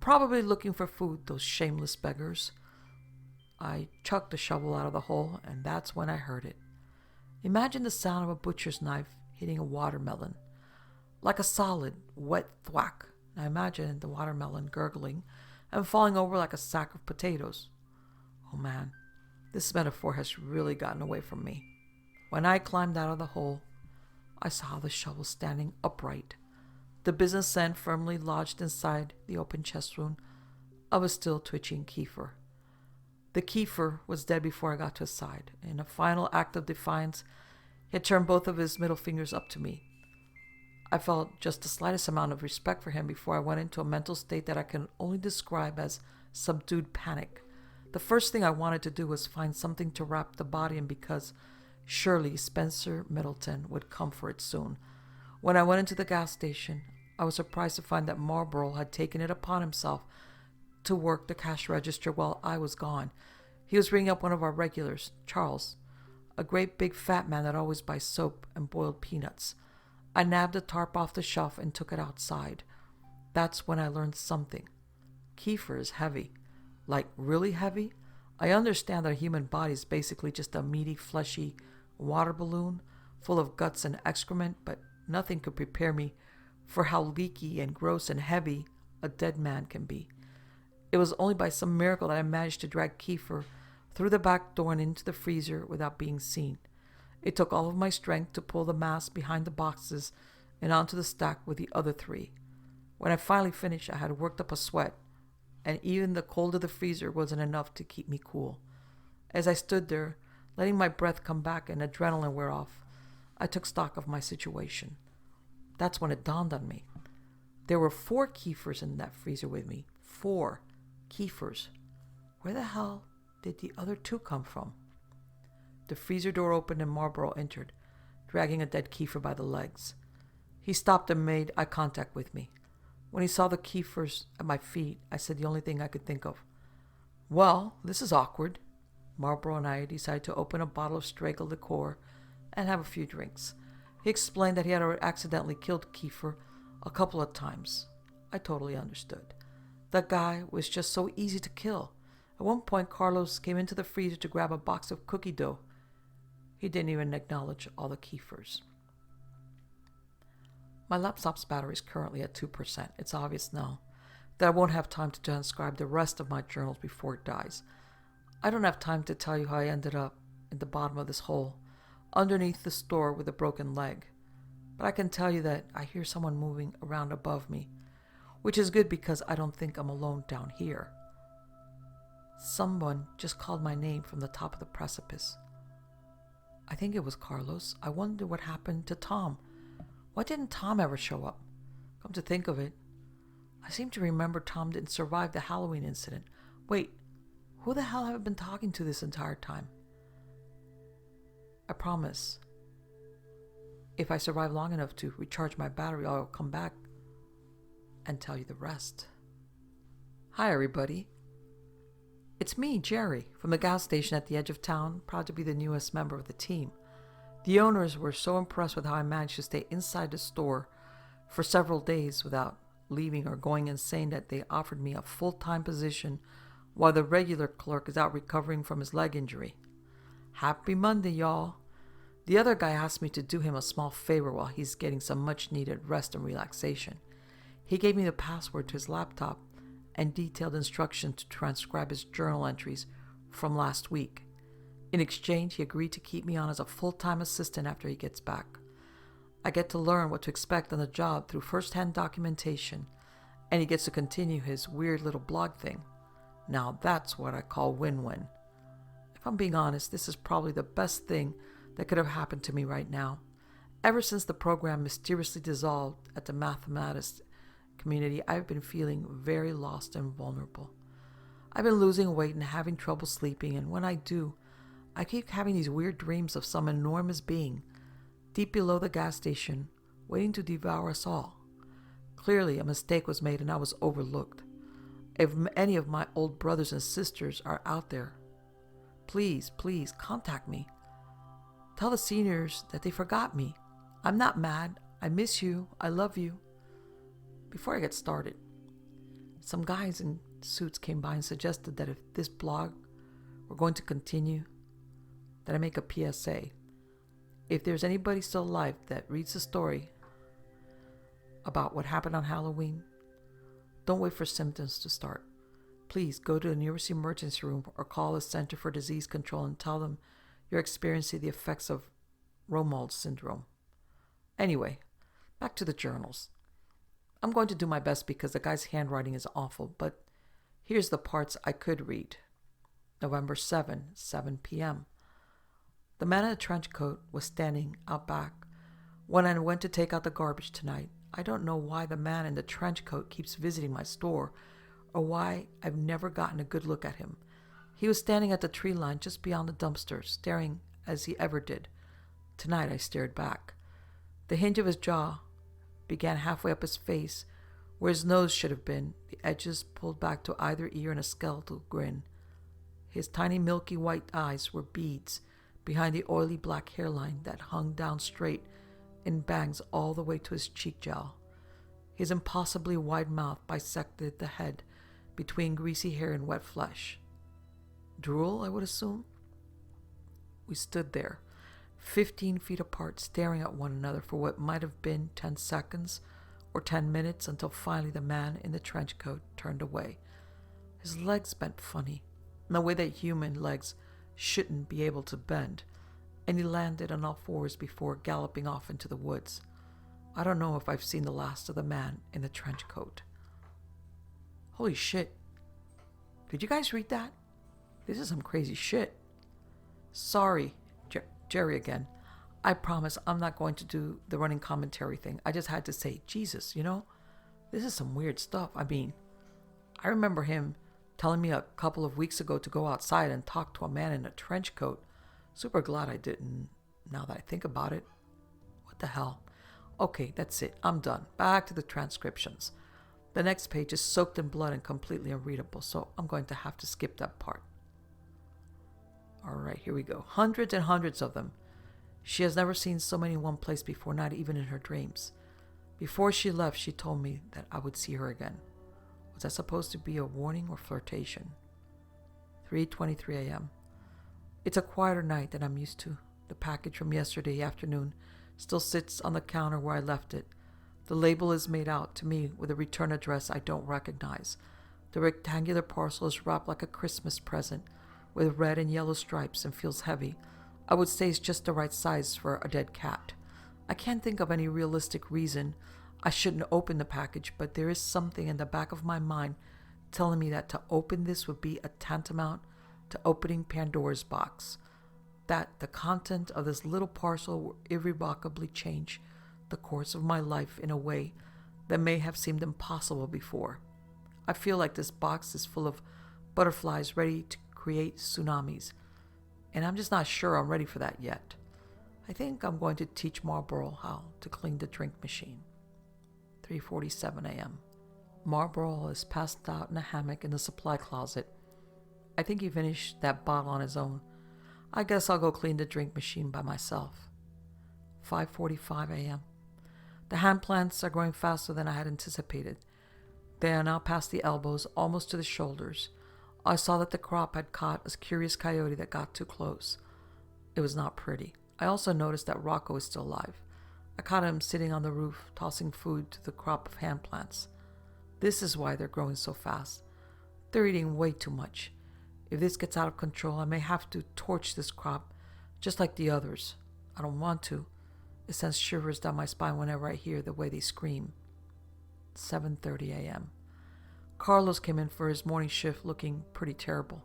probably looking for food, those shameless beggars. I chucked the shovel out of the hole, and that's when I heard it. Imagine the sound of a butcher's knife hitting a watermelon. Like a solid, wet thwack. I imagined the watermelon gurgling and falling over like a sack of potatoes. Oh man, this metaphor has really gotten away from me. When I climbed out of the hole, I saw the shovel standing upright, the business end firmly lodged inside the open chest wound of a still twitching Kiefer. The Kiefer was dead before I got to his side. In a final act of defiance, he had turned both of his middle fingers up to me. I felt just the slightest amount of respect for him before I went into a mental state that I can only describe as subdued panic. The first thing I wanted to do was find something to wrap the body in because surely Spencer Middleton would come for it soon. When I went into the gas station, I was surprised to find that Marlborough had taken it upon himself to work the cash register while I was gone. He was ringing up one of our regulars, Charles, a great big fat man that always buys soap and boiled peanuts. I nabbed a tarp off the shelf and took it outside. That's when I learned something. Kiefer is heavy. Like, really heavy? I understand that a human body is basically just a meaty, fleshy water balloon full of guts and excrement, but nothing could prepare me for how leaky and gross and heavy a dead man can be. It was only by some miracle that I managed to drag Kiefer through the back door and into the freezer without being seen. It took all of my strength to pull the mass behind the boxes and onto the stack with the other 3. When I finally finished, I had worked up a sweat, and even the cold of the freezer wasn't enough to keep me cool. As I stood there, letting my breath come back and adrenaline wear off, I took stock of my situation. That's when it dawned on me. There were 4 Kiefers in that freezer with me. 4 Kiefers. Where the hell did the other 2 come from? The freezer door opened and Marlborough entered, dragging a dead Kiefer by the legs. He stopped and made eye contact with me. When he saw the Kiefers at my feet, I said the only thing I could think of. Well, this is awkward. Marlborough and I decided to open a bottle of Stragel liqueur and have a few drinks. He explained that he had accidentally killed Kiefer a couple of times. I totally understood. That guy was just so easy to kill. At one point, Carlos came into the freezer to grab a box of cookie dough. He didn't even acknowledge all the Kiefers. My laptop's battery is currently at 2%. It's obvious now that I won't have time to transcribe the rest of my journals before it dies. I don't have time to tell you how I ended up in the bottom of this hole, underneath the store with a broken leg. But I can tell you that I hear someone moving around above me, which is good because I don't think I'm alone down here. Someone just called my name from the top of the precipice. I think it was Carlos. I wonder what happened to Tom. Why didn't Tom ever show up? Come to think of it, I seem to remember Tom didn't survive the Halloween incident. Wait, who the hell have I been talking to this entire time? I promise, if I survive long enough to recharge my battery, I'll come back and tell you the rest. Hi, everybody. It's me, Jerry, from the gas station at the edge of town, proud to be the newest member of the team. The owners were so impressed with how I managed to stay inside the store for several days without leaving or going insane that they offered me a full-time position while the regular clerk is out recovering from his leg injury. Happy Monday, y'all. The other guy asked me to do him a small favor while he's getting some much-needed rest and relaxation. He gave me the password to his laptop and detailed instructions to transcribe his journal entries from last week. In exchange, he agreed to keep me on as a full-time assistant after he gets back. I get to learn what to expect on the job through first-hand documentation, and he gets to continue his weird little blog thing. Now that's what I call win-win. If I'm being honest, this is probably the best thing that could have happened to me right now. Ever since the program mysteriously dissolved at the mathematics community, I've been feeling very lost and vulnerable. I've been losing weight and having trouble sleeping, and when I do, I keep having these weird dreams of some enormous being deep below the gas station, waiting to devour us all. Clearly, a mistake was made and I was overlooked. If any of my old brothers and sisters are out there, please contact me. Tell the seniors that they forgot me. I'm not mad. I miss you. I love you. Before I get started, some guys in suits came by and suggested that if this blog were going to continue, that I make a PSA. If there's anybody still alive that reads the story about what happened on Halloween, don't wait for symptoms to start. Please go to the nearest emergency room or call the Center for Disease Control and tell them you're experiencing the effects of Romuald syndrome. Anyway, back to the journals. I'm going to do my best because the guy's handwriting is awful, but here's the parts I could read. November 7 p.m. The man in the trench coat was standing out back when I went to take out the garbage tonight. I don't know why the man in the trench coat keeps visiting my store or why I've never gotten a good look at him. He was standing at the tree line just beyond the dumpster, staring as he ever did. Tonight I stared back. The hinge of his jaw began halfway up his face, where his nose should have been, the edges pulled back to either ear in a skeletal grin. His tiny milky white eyes were beads behind the oily black hairline that hung down straight in bangs all the way to his cheek jowl. His impossibly wide mouth bisected the head between greasy hair and wet flesh. Drool, I would assume? We stood there, 15 feet apart, staring at one another for what might have been 10 seconds or 10 minutes until finally the man in the trench coat turned away. His legs bent funny, in the way that human legs shouldn't be able to bend, and he landed on all fours before galloping off into the woods. I don't know if I've seen the last of the man in the trench coat. Holy shit. Did you guys read that? This is some crazy shit. Sorry, Jerry again. I promise I'm not going to do the running commentary thing. I just had to say, Jesus, this is some weird stuff. I mean, I remember him telling me a couple of weeks ago to go outside and talk to a man in a trench coat. Super glad I didn't, now that I think about it. What the hell? Okay, that's it. I'm done. Back to the transcriptions. The next page is soaked in blood and completely unreadable, so I'm going to have to skip that part. Alright, here we go. Hundreds and hundreds of them. She has never seen so many in one place before, not even in her dreams. Before she left, she told me that I would see her again. Was that supposed to be a warning or flirtation? 3:23 a.m. It's a quieter night than I'm used to. The package from yesterday afternoon still sits on the counter where I left it. The label is made out to me with a return address I don't recognize. The rectangular parcel is wrapped like a Christmas present with red and yellow stripes and feels heavy, I would say it's just the right size for a dead cat. I can't think of any realistic reason I shouldn't open the package, but there is something in the back of my mind telling me that to open this would be a tantamount to opening Pandora's box. That the content of this little parcel will irrevocably change the course of my life in a way that may have seemed impossible before. I feel like this box is full of butterflies ready to create tsunamis, and I'm just not sure I'm ready for that yet. I think I'm going to teach Marlboro how to clean the drink machine. 3:47 a.m. Marlboro is passed out in a hammock in the supply closet. I think he finished that bottle on his own. I guess I'll go clean the drink machine by myself. 5:45 a.m. The hand plants are growing faster than I had anticipated. They are now past the elbows, almost to the shoulders. I saw that the crop had caught a curious coyote that got too close. It was not pretty. I also noticed that Rocco is still alive. I caught him sitting on the roof, tossing food to the crop of hand plants. This is why they're growing so fast. They're eating way too much. If this gets out of control, I may have to torch this crop, just like the others. I don't want to. It sends shivers down my spine whenever I hear the way they scream. 7:30 a.m. Carlos came in for his morning shift looking pretty terrible.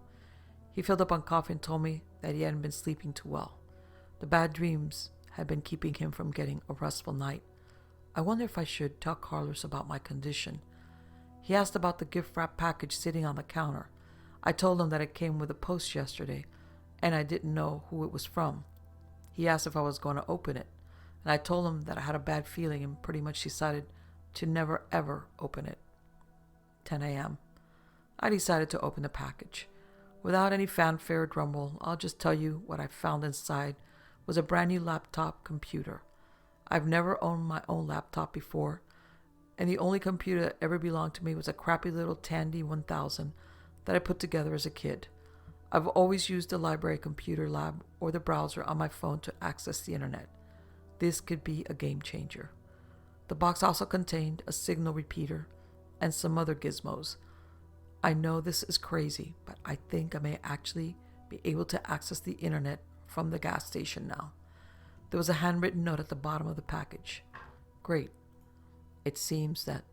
He filled up on coffee and told me that he hadn't been sleeping too well. The bad dreams had been keeping him from getting a restful night. I wonder if I should tell Carlos about my condition. He asked about the gift wrap package sitting on the counter. I told him that it came with a post yesterday, and I didn't know who it was from. He asked if I was going to open it, and I told him that I had a bad feeling and pretty much decided to never ever open it. 10 a.m. I decided to open the package. Without any fanfare or drumroll, I'll just tell you what I found inside was a brand new laptop computer. I've never owned my own laptop before, and the only computer that ever belonged to me was a crappy little Tandy 1000 that I put together as a kid. I've always used the library computer lab or the browser on my phone to access the internet. This could be a game changer. The box also contained a signal repeater and some other gizmos. I know this is crazy, but I think I may actually be able to access the internet from the gas station now. There was a handwritten note at the bottom of the package. Great. It seems that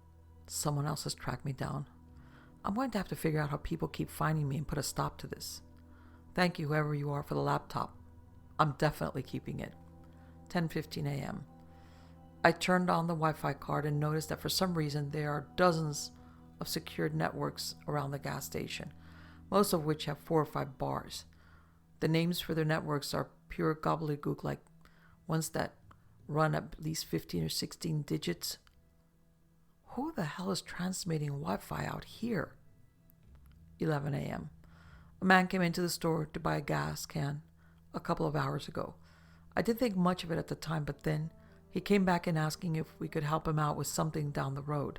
someone else has tracked me down. I'm going to have to figure out how people keep finding me and put a stop to this. Thank you, whoever you are, for the laptop. I'm definitely keeping it. 10:15 a.m. I turned on the Wi-Fi card and noticed that for some reason there are dozens of secured networks around the gas station, most of which have 4 or 5 bars. The names for their networks are pure gobbledygook, like ones that run at least 15 or 16 digits. Who the hell is transmitting Wi-Fi out here? 11 a.m. A man came into the store to buy a gas can a couple of hours ago. I didn't think much of it at the time, but then he came back in asking if we could help him out with something down the road.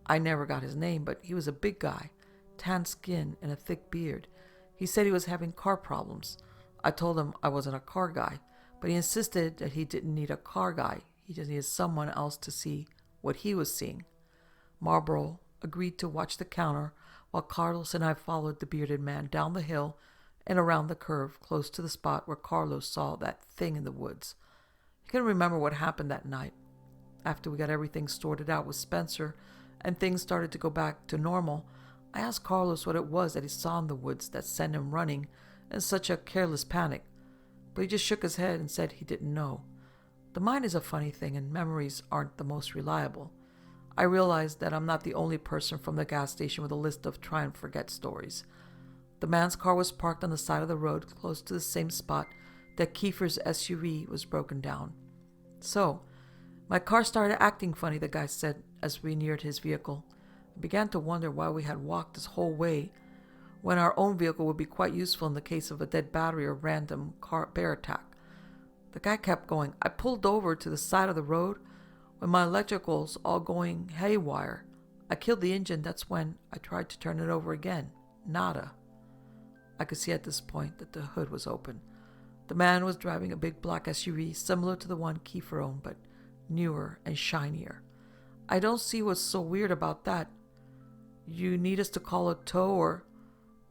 I never got his name, but he was a big guy, tan skin and a thick beard. He said he was having car problems. I told him I wasn't a car guy, but he insisted that he didn't need a car guy. He just needed someone else to see what he was seeing. Marlboro agreed to watch the counter while Carlos and I followed the bearded man down the hill and around the curve close to the spot where Carlos saw that thing in the woods. He couldn't remember what happened that night. After we got everything sorted out with Spencer and things started to go back to normal, I asked Carlos what it was that he saw in the woods that sent him running in such a careless panic, but he just shook his head and said he didn't know. The mind is a funny thing and memories aren't the most reliable. I realized that I'm not the only person from the gas station with a list of try and forget stories. The man's car was parked on the side of the road close to the same spot that Kiefer's SUV was broken down. So, my car started acting funny, the guy said as we neared his vehicle. I began to wonder why we had walked this whole way when our own vehicle would be quite useful in the case of a dead battery or random car bear attack. The guy kept going. I pulled over to the side of the road when my electrical's all going haywire. I killed the engine. That's when I tried to turn it over again. Nada. I could see at this point that the hood was open. The man was driving a big black SUV similar to the one Kiefer owned, but newer and shinier. I don't see what's so weird about that. You need us to call a tow or...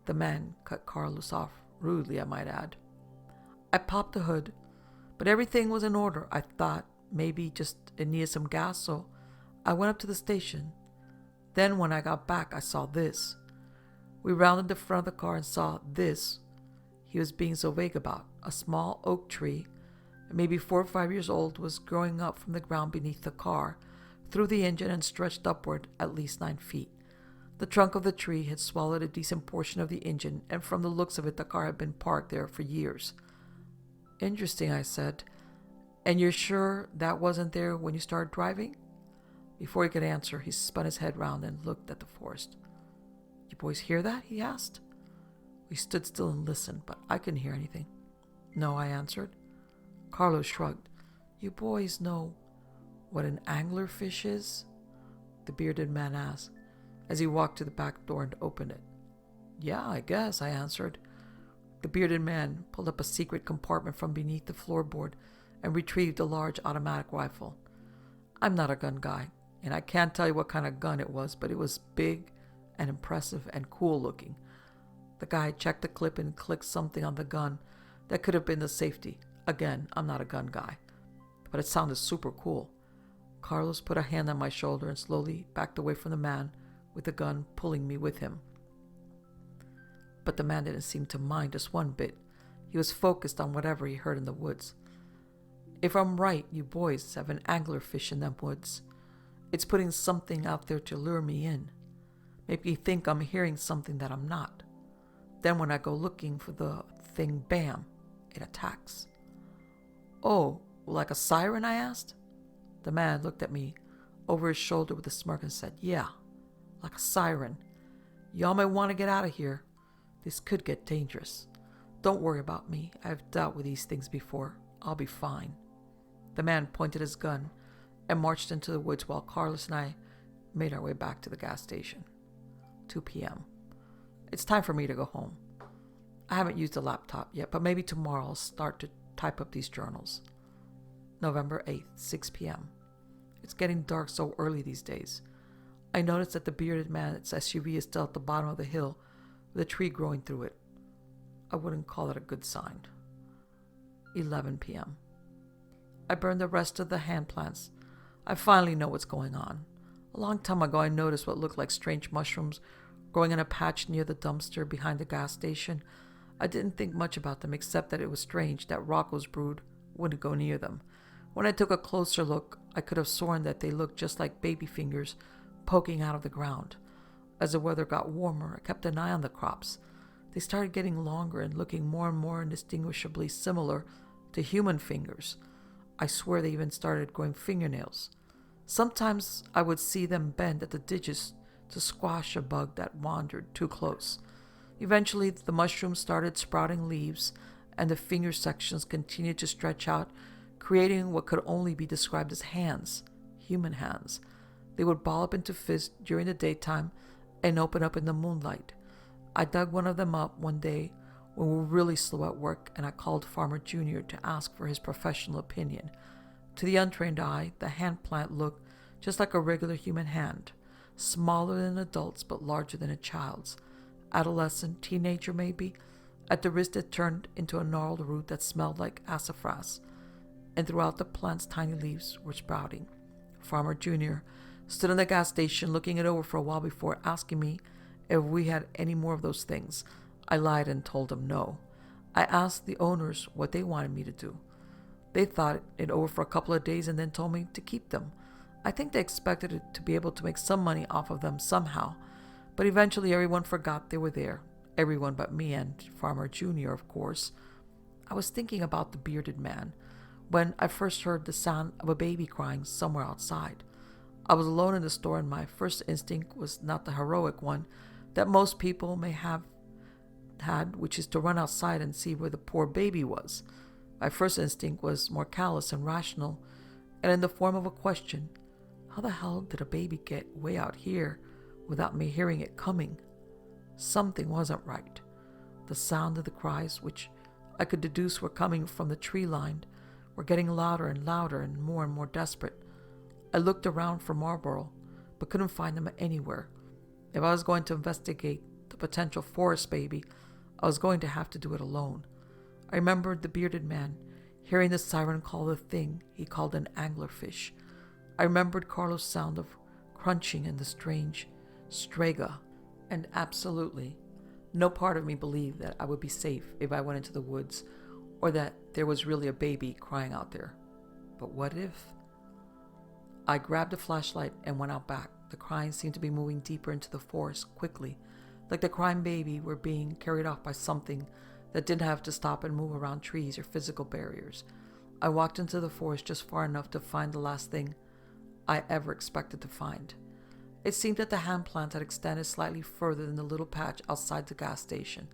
The man cut Carlos off, rudely I might add. I popped the hood, but everything was in order. I thought maybe just it needed some gas, so I went up to the station. Then when I got back, I saw this. We rounded the front of the car and saw this. He was being so vague about. A small oak tree, maybe 4 or 5 years old, was growing up from the ground beneath the car, through the engine and stretched upward at least 9 feet. The trunk of the tree had swallowed a decent portion of the engine, and from the looks of it, the car had been parked there for years. Interesting, I said. And you're sure that wasn't there when you started driving? Before he could answer, he spun his head round and looked at the forest. You boys hear that? He asked. We stood still and listened, but I couldn't hear anything. No, I answered. Carlos shrugged. You boys know what an anglerfish is? The bearded man asked, as he walked to the back door and opened it. Yeah, I guess, I answered. The bearded man pulled up a secret compartment from beneath the floorboard and retrieved a large automatic rifle. I'm not a gun guy, and I can't tell you what kind of gun it was, but it was big and impressive and cool looking. The guy checked the clip and clicked something on the gun that could have been the safety. Again, I'm not a gun guy, but it sounded super cool. Carlos put a hand on my shoulder and slowly backed away from the man with the gun, pulling me with him. But the man didn't seem to mind just one bit. He was focused on whatever he heard in the woods. If I'm right, you boys have an anglerfish in them woods. It's putting something out there to lure me in. Maybe you think I'm hearing something that I'm not. Then when I go looking for the thing, bam, it attacks. Oh, like a siren, I asked? The man looked at me over his shoulder with a smirk and said, yeah, like a siren. Y'all may want to get out of here. This could get dangerous. Don't worry about me. I've dealt with these things before. I'll be fine. The man pointed his gun and marched into the woods while Carlos and I made our way back to the gas station. 2 p.m. It's time for me to go home. I haven't used a laptop yet, but maybe tomorrow I'll start to type up these journals. November 8th, 6 p.m. It's getting dark so early these days. I noticed that the bearded man's SUV is still at the bottom of the hill with a tree growing through it. I wouldn't call it a good sign. 11 p.m. I burned the rest of the hand plants. I finally know what's going on. A long time ago, I noticed what looked like strange mushrooms growing in a patch near the dumpster behind the gas station. I didn't think much about them except that it was strange that Rocco's brood wouldn't go near them. When I took a closer look, I could have sworn that they looked just like baby fingers poking out of the ground. As the weather got warmer, I kept an eye on the crops. They started getting longer and looking more and more indistinguishably similar to human fingers. I swear they even started growing fingernails. Sometimes I would see them bend at the digits to squash a bug that wandered too close. Eventually, the mushrooms started sprouting leaves, and the finger sections continued to stretch out, creating what could only be described as hands, human hands. They would ball up into fists during the daytime and open up in the moonlight. I dug one of them up one day when we were really slow at work, and I called Farmer Junior to ask for his professional opinion. To the untrained eye, the hand plant looked just like a regular human hand, smaller than adults but larger than a child's. Adolescent, teenager maybe. At the wrist it turned into a gnarled root that smelled like sassafras, and throughout the plant's tiny leaves were sprouting. Farmer Junior stood in the gas station looking it over for a while before asking me if we had any more of those things. I lied and told him no. I asked the owners what they wanted me to do. They thought it over for a couple of days and then told me to keep them. I think they expected it to be able to make some money off of them somehow, but eventually everyone forgot they were there. Everyone but me and Farmer Junior, of course. I was thinking about the bearded man when I first heard the sound of a baby crying somewhere outside. I was alone in the store, and my first instinct was not the heroic one that most people may have had, which is to run outside and see where the poor baby was. My first instinct was more callous and rational, and in the form of a question. How the hell did a baby get way out here without me hearing it coming? Something wasn't right. The sound of the cries, which I could deduce were coming from the tree line, were getting louder and louder and more desperate. I looked around for Marlboro, but couldn't find them anywhere. If I was going to investigate the potential forest baby, I was going to have to do it alone. I remembered the bearded man, hearing the siren call the thing he called an anglerfish. I remembered Carlos' sound of crunching in the strange strega, and absolutely no part of me believed that I would be safe if I went into the woods, or that there was really a baby crying out there. But what if? I grabbed a flashlight and went out back. The crying seemed to be moving deeper into the forest quickly, like the crying baby were being carried off by something that didn't have to stop and move around trees or physical barriers. I walked into the forest just far enough to find the last thing I ever expected to find. It seemed that the hand plants had extended slightly further than the little patch outside the gas station.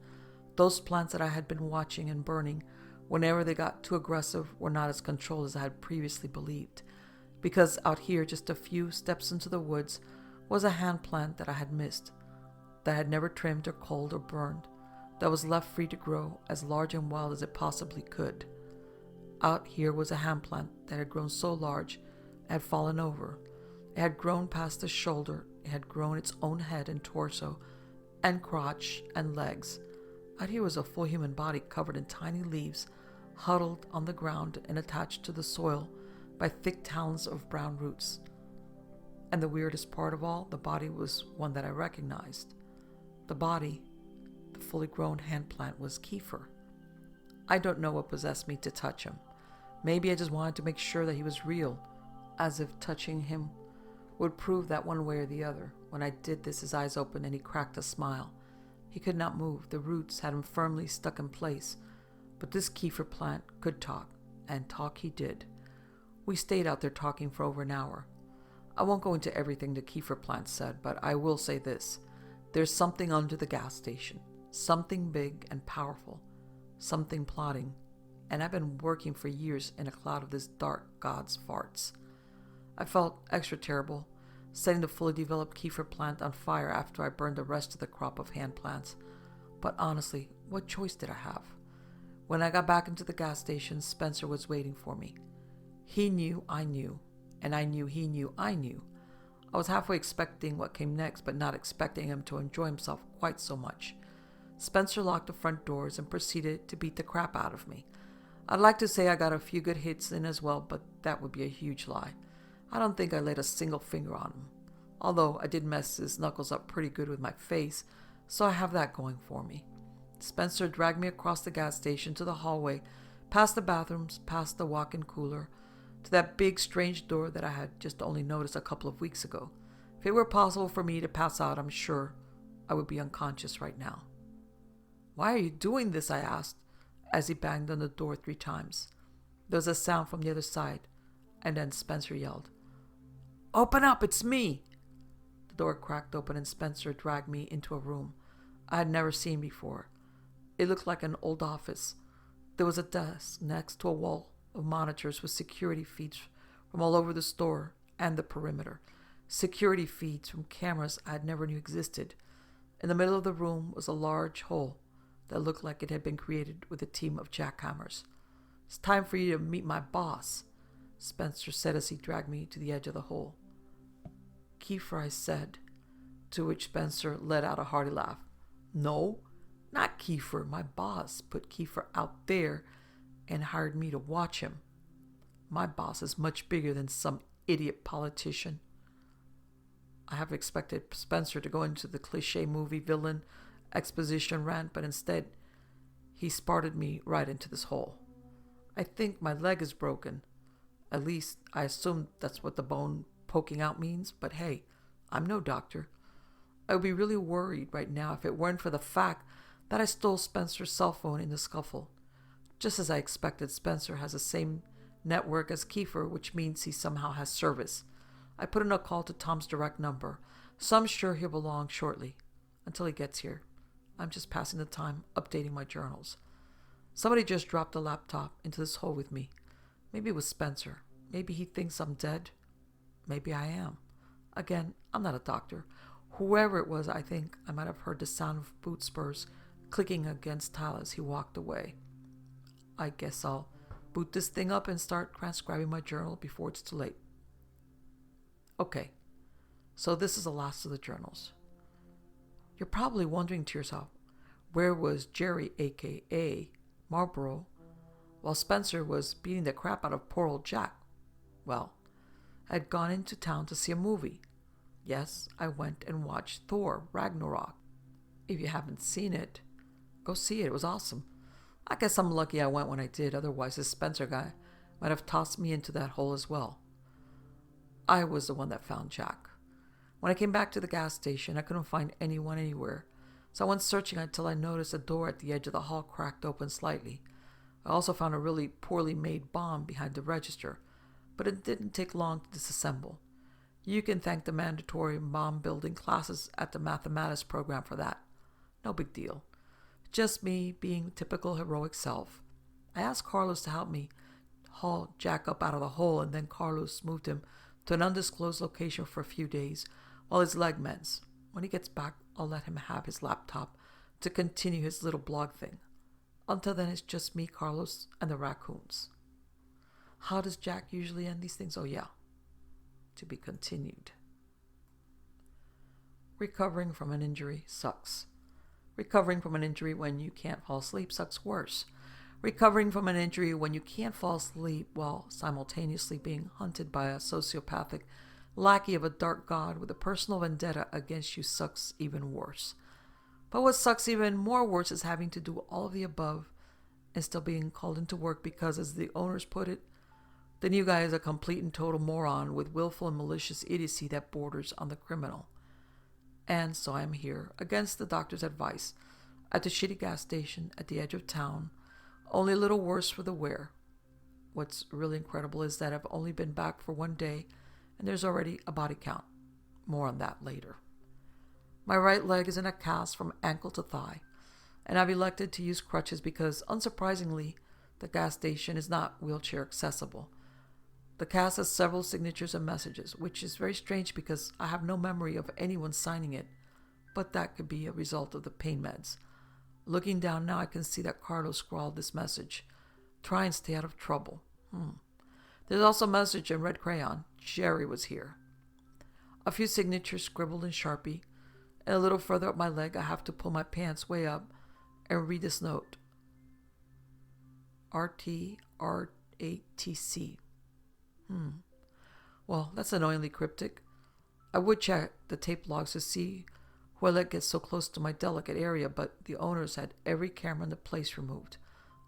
Those plants that I had been watching and burning whenever they got too aggressive were not as controlled as I had previously believed, because out here, just a few steps into the woods, was a hand plant that I had missed, that I had never trimmed or culled or burned, that was left free to grow as large and wild as it possibly could. Out here was a hand plant that had grown so large it had fallen over. It had grown past the shoulder. It had grown its own head and torso and crotch and legs. Out here was a full human body covered in tiny leaves, huddled on the ground and attached to the soil by thick talons of brown roots. And the weirdest part of all, the body was one that I recognized. The body, the fully grown hand plant, was Kiefer. I don't know what possessed me to touch him. Maybe I just wanted to make sure that he was real, as if touching him would prove that one way or the other. When I did this, his eyes opened and he cracked a smile. He could not move. The roots had him firmly stuck in place. But this Kiefer plant could talk, and talk he did. We stayed out there talking for over an hour. I won't go into everything the Kiefer plant said, but I will say this. There's something under the gas station. Something big and powerful. Something plotting. And I've been working for years in a cloud of this dark god's farts. I felt extra terrible, setting the fully developed Kiefer plant on fire after I burned the rest of the crop of hand plants. But honestly, what choice did I have? When I got back into the gas station, Spencer was waiting for me. He knew I knew, and I knew he knew I knew. I was halfway expecting what came next, but not expecting him to enjoy himself quite so much. Spencer locked the front doors and proceeded to beat the crap out of me. I'd like to say I got a few good hits in as well, but that would be a huge lie. I don't think I laid a single finger on him, although I did mess his knuckles up pretty good with my face, so I have that going for me. Spencer dragged me across the gas station to the hallway, past the bathrooms, past the walk-in cooler, to that big strange door that I had just only noticed a couple of weeks ago. If it were possible for me to pass out, I'm sure I would be unconscious right now. "Why are you doing this?" I asked, as he banged on the door 3 times. There was a sound from the other side, and then Spencer yelled, "Open up, it's me!" The door cracked open and Spencer dragged me into a room I had never seen before. It looked like an old office. There was a desk next to a wall of monitors with security feeds from all over the store and the perimeter. Security feeds from cameras I had never knew existed. In the middle of the room was a large hole that looked like it had been created with a team of jackhammers. "It's time for you to meet my boss," Spencer said as he dragged me to the edge of the hole. "Kiefer," I said, to which Spencer let out a hearty laugh. "No, not Kiefer. My boss put Kiefer out there and hired me to watch him. My boss is much bigger than some idiot politician." I have expected Spencer to go into the cliche movie villain exposition rant, but instead he sparted me right into this hole. "I think my leg is broken. At least, I assume that's what the bone poking out means, but hey, I'm no doctor. I would be really worried right now if it weren't for the fact that I stole Spencer's cell phone in the scuffle. Just as I expected, Spencer has the same network as Kiefer, which means he somehow has service. I put in a call to Tom's direct number, so I'm sure he'll be along shortly. Until he gets here, I'm just passing the time updating my journals. Somebody just dropped a laptop into this hole with me. Maybe it was Spencer. Maybe he thinks I'm dead. Maybe I am. Again, I'm not a doctor. Whoever it was, I think I might have heard the sound of boot spurs clicking against tile as he walked away. I guess I'll boot this thing up and start transcribing my journal before it's too late. Okay, so this is the last of the journals. You're probably wondering to yourself, where was Jerry, a.k.a. Marlboro, while Spencer was beating the crap out of poor old Jack. Well, I had gone into town to see a movie. Yes, I went and watched Thor Ragnarok. If you haven't seen it, go see it. It was awesome. I guess I'm lucky I went when I did, otherwise this Spencer guy might have tossed me into that hole as well. I was the one that found Jack. When I came back to the gas station, I couldn't find anyone anywhere, so I went searching until I noticed a door at the edge of the hall cracked open slightly. I also found a really poorly made bomb behind the register, but it didn't take long to disassemble. You can thank the mandatory bomb building classes at the mathematics program for that. No big deal. Just me being typical heroic self. I asked Carlos to help me haul Jack up out of the hole, and then Carlos moved him to an undisclosed location for a few days while his leg mends. When he gets back, I'll let him have his laptop to continue his little blog thing. Until then, it's just me, Carlos, and the raccoons. How does Jack usually end these things? Oh yeah, to be continued. Recovering from an injury sucks. Recovering from an injury when you can't fall asleep sucks worse. Recovering from an injury when you can't fall asleep while simultaneously being hunted by a sociopathic lackey of a dark god with a personal vendetta against you sucks even worse. But what sucks even more worse is having to do all of the above and still being called into work because, as the owners put it, the new guy is a complete and total moron with willful and malicious idiocy that borders on the criminal. And so I am here, against the doctor's advice, at the shitty gas station at the edge of town, only a little worse for the wear. What's really incredible is that I've only been back for 1 day, and there's already a body count. More on that later. My right leg is in a cast from ankle to thigh, and I've elected to use crutches because, unsurprisingly, the gas station is not wheelchair accessible. The cast has several signatures and messages, which is very strange because I have no memory of anyone signing it, but that could be a result of the pain meds. Looking down now, I can see that Carlos scrawled this message. Try and stay out of trouble. There's also a message in red crayon. Jerry was here. A few signatures scribbled in Sharpie, and a little further up my leg, I have to pull my pants way up and read this note. RTRATC. Well, that's annoyingly cryptic. I would check the tape logs to see who I let get so close to my delicate area, but the owners had every camera in the place removed.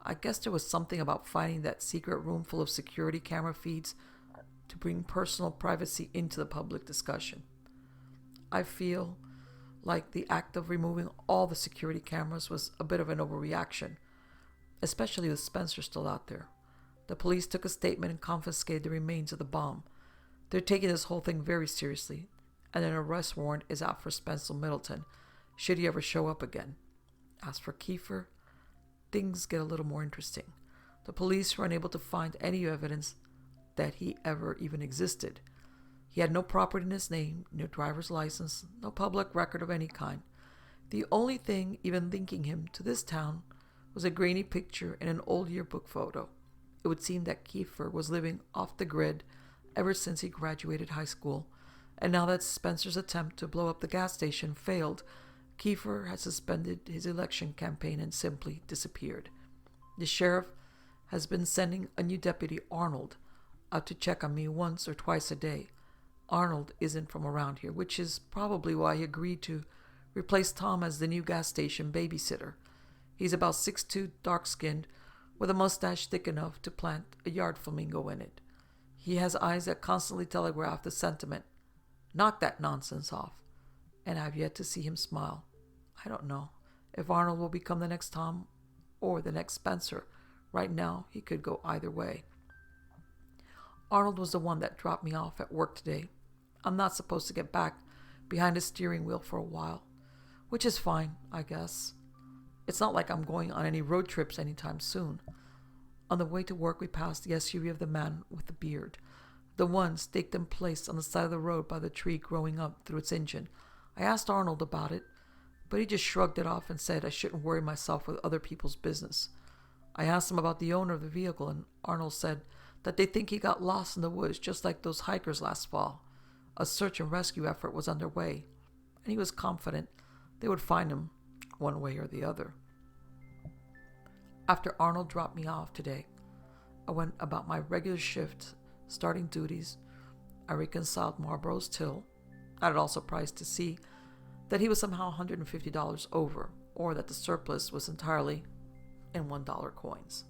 I guess there was something about finding that secret room full of security camera feeds to bring personal privacy into the public discussion. I feel like the act of removing all the security cameras was a bit of an overreaction, especially with Spencer still out there. The police took a statement and confiscated the remains of the bomb. They're taking this whole thing very seriously, and an arrest warrant is out for Spencer Middleton, should he ever show up again. As for Kiefer, things get a little more interesting. The police were unable to find any evidence that he ever even existed. He had no property in his name, no driver's license, no public record of any kind. The only thing even linking him to this town was a grainy picture in an old yearbook photo. It would seem that Kiefer was living off the grid ever since he graduated high school, and now that Spencer's attempt to blow up the gas station failed, Kiefer had suspended his election campaign and simply disappeared. The sheriff has been sending a new deputy, Arnold, out to check on me once or twice a day. Arnold isn't from around here, which is probably why he agreed to replace Tom as the new gas station babysitter. He's about 6'2", dark-skinned, with a mustache thick enough to plant a yard flamingo in it. He has eyes that constantly telegraph the sentiment, "Knock that nonsense off," and I've yet to see him smile. I don't know if Arnold will become the next Tom or the next Spencer. Right now, he could go either way. Arnold was the one that dropped me off at work today. I'm not supposed to get back behind a steering wheel for a while, which is fine, I guess. It's not like I'm going on any road trips anytime soon. On the way to work, we passed the SUV of the man with the beard, the one staked and placed on the side of the road by the tree growing up through its engine. I asked Arnold about it, but he just shrugged it off and said I shouldn't worry myself with other people's business. I asked him about the owner of the vehicle, and Arnold said that they think he got lost in the woods just like those hikers last fall. A search and rescue effort was underway, and he was confident they would find him one way or the other. After Arnold dropped me off today, went about my regular shift, starting duties. I reconciled Marlborough's till. Not at all surprised to see that he was somehow $150 over, or that the surplus was entirely in $1 coins.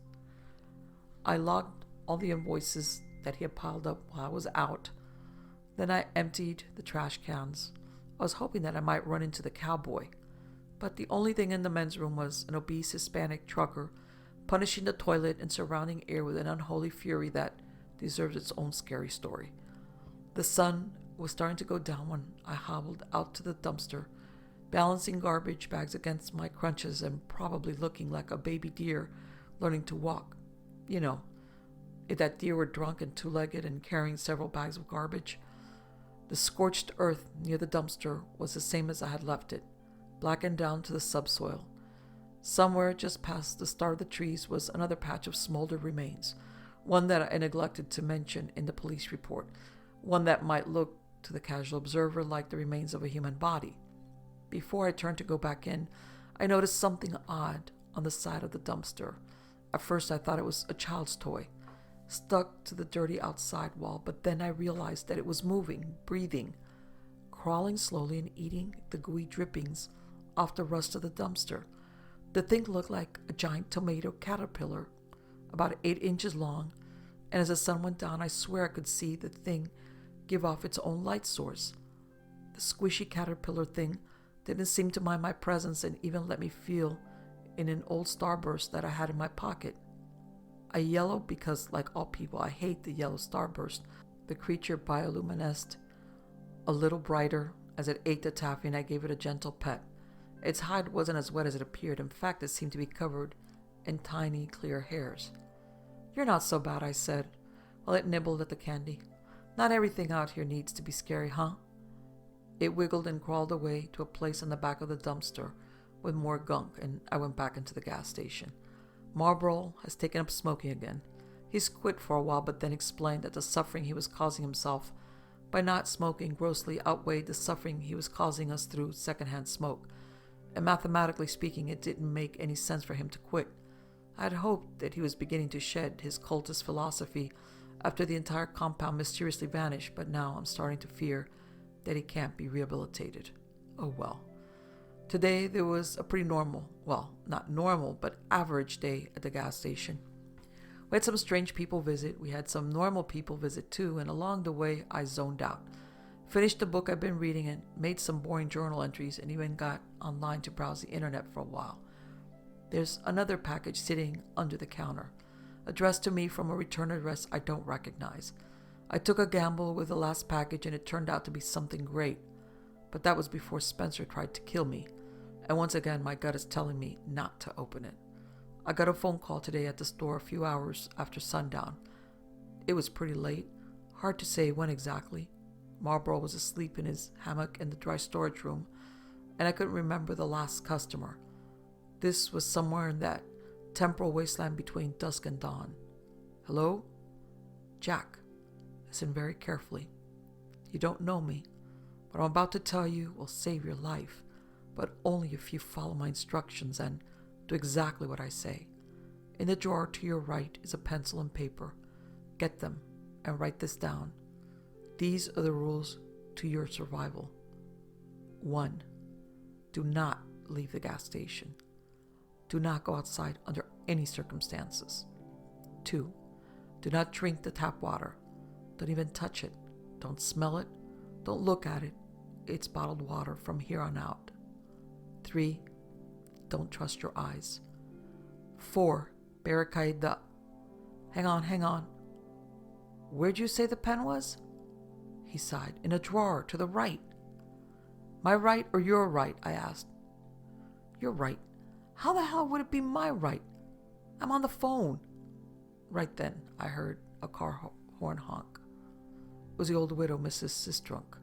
I logged all the invoices that he had piled up while I was out. Then I emptied the trash cans. I was hoping that I might run into the cowboy, but the only thing in the men's room was an obese Hispanic trucker punishing the toilet and surrounding air with an unholy fury that deserves its own scary story. The sun was starting to go down when I hobbled out to the dumpster, balancing garbage bags against my crunches and probably looking like a baby deer learning to walk. You know, if that deer were drunk and two-legged and carrying several bags of garbage. The scorched earth near the dumpster was the same as I had left it, blackened down to the subsoil. Somewhere just past the start of the trees was another patch of smoldered remains, one that I neglected to mention in the police report, one that might look to the casual observer like the remains of a human body. Before I turned to go back in, I noticed something odd on the side of the dumpster. At first I thought it was a child's toy, stuck to the dirty outside wall, but then I realized that it was moving, breathing, crawling slowly and eating the gooey drippings off the rust of the dumpster. The thing looked like a giant tomato caterpillar, about 8 inches long, and as the sun went down, I swear I could see the thing give off its own light source. The squishy caterpillar thing didn't seem to mind my presence and even let me feel in an old starburst that I had in my pocket. I yellowed because, like all people, I hate the yellow starburst. The creature bioluminesced a little brighter as it ate the taffy, and I gave it a gentle pet. Its hide wasn't as wet as it appeared. In fact, it seemed to be covered in tiny, clear hairs. "You're not so bad," I said, while it nibbled at the candy. "Not everything out here needs to be scary, huh?" It wiggled and crawled away to a place on the back of the dumpster with more gunk, and I went back into the gas station. Marlborough has taken up smoking again. He's quit for a while, but then explained that the suffering he was causing himself by not smoking grossly outweighed the suffering he was causing us through secondhand smoke, and mathematically speaking, it didn't make any sense for him to quit. I had hoped that he was beginning to shed his cultist philosophy after the entire compound mysteriously vanished, but now I'm starting to fear that he can't be rehabilitated. Oh well. Today there was a pretty normal, well, not normal, but average day at the gas station. We had some strange people visit, we had some normal people visit too, and along the way I zoned out. Finished the book I've been reading and made some boring journal entries and even got online to browse the internet for a while. There's another package sitting under the counter, addressed to me from a return address I don't recognize. I took a gamble with the last package and it turned out to be something great, but that was before Spencer tried to kill me. And once again, my gut is telling me not to open it. I got a phone call today at the store a few hours after sundown. It was pretty late, hard to say when exactly. Marlborough was asleep in his hammock in the dry storage room, and I couldn't remember the last customer. This was somewhere in that temporal wasteland between dusk and dawn. "Hello? Jack, listen very carefully. You don't know me. What I'm about to tell you will save your life, but only if you follow my instructions and do exactly what I say. In the drawer to your right is a pencil and paper. Get them and write this down. These are the rules to your survival. 1. Do not leave the gas station. Do not go outside under any circumstances. 2. Do not drink the tap water. Don't even touch it. Don't smell it. Don't look at it. It's bottled water from here on out. 3. Don't trust your eyes. 4. Barricade the... Hang on. Where'd you say the pen was? He sighed. In a drawer to the right. My right or your right? I asked. Your right. How the hell would it be my right? I'm on the phone. Right then, I heard a car horn honk. It was the old widow, Mrs. Sistrunk.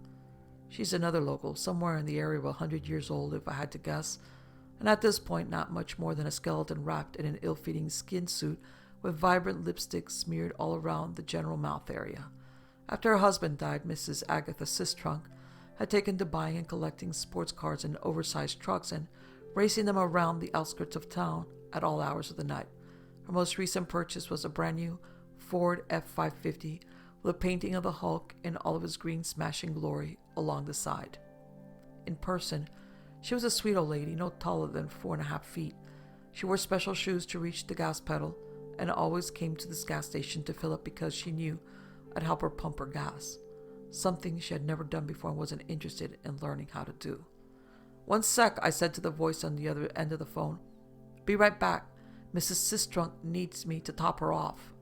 She's another local, somewhere in the area of 100 years old, if I had to guess, and at this point not much more than a skeleton wrapped in an ill-fitting skin suit with vibrant lipstick smeared all around the general mouth area. After her husband died, Mrs. Agatha Sistrunk had taken to buying and collecting sports cars and oversized trucks and racing them around the outskirts of town at all hours of the night. Her most recent purchase was a brand new Ford F-550 with a painting of the Hulk in all of his green smashing glory along the side. In person, she was a sweet old lady, no taller than 4.5 feet. She wore special shoes to reach the gas pedal and always came to this gas station to fill up because she knew I'd help her pump her gas, something she had never done before and wasn't interested in learning how to do. "One sec," I said to the voice on the other end of the phone. "Be right back. Mrs. Sistrunk needs me to top her off."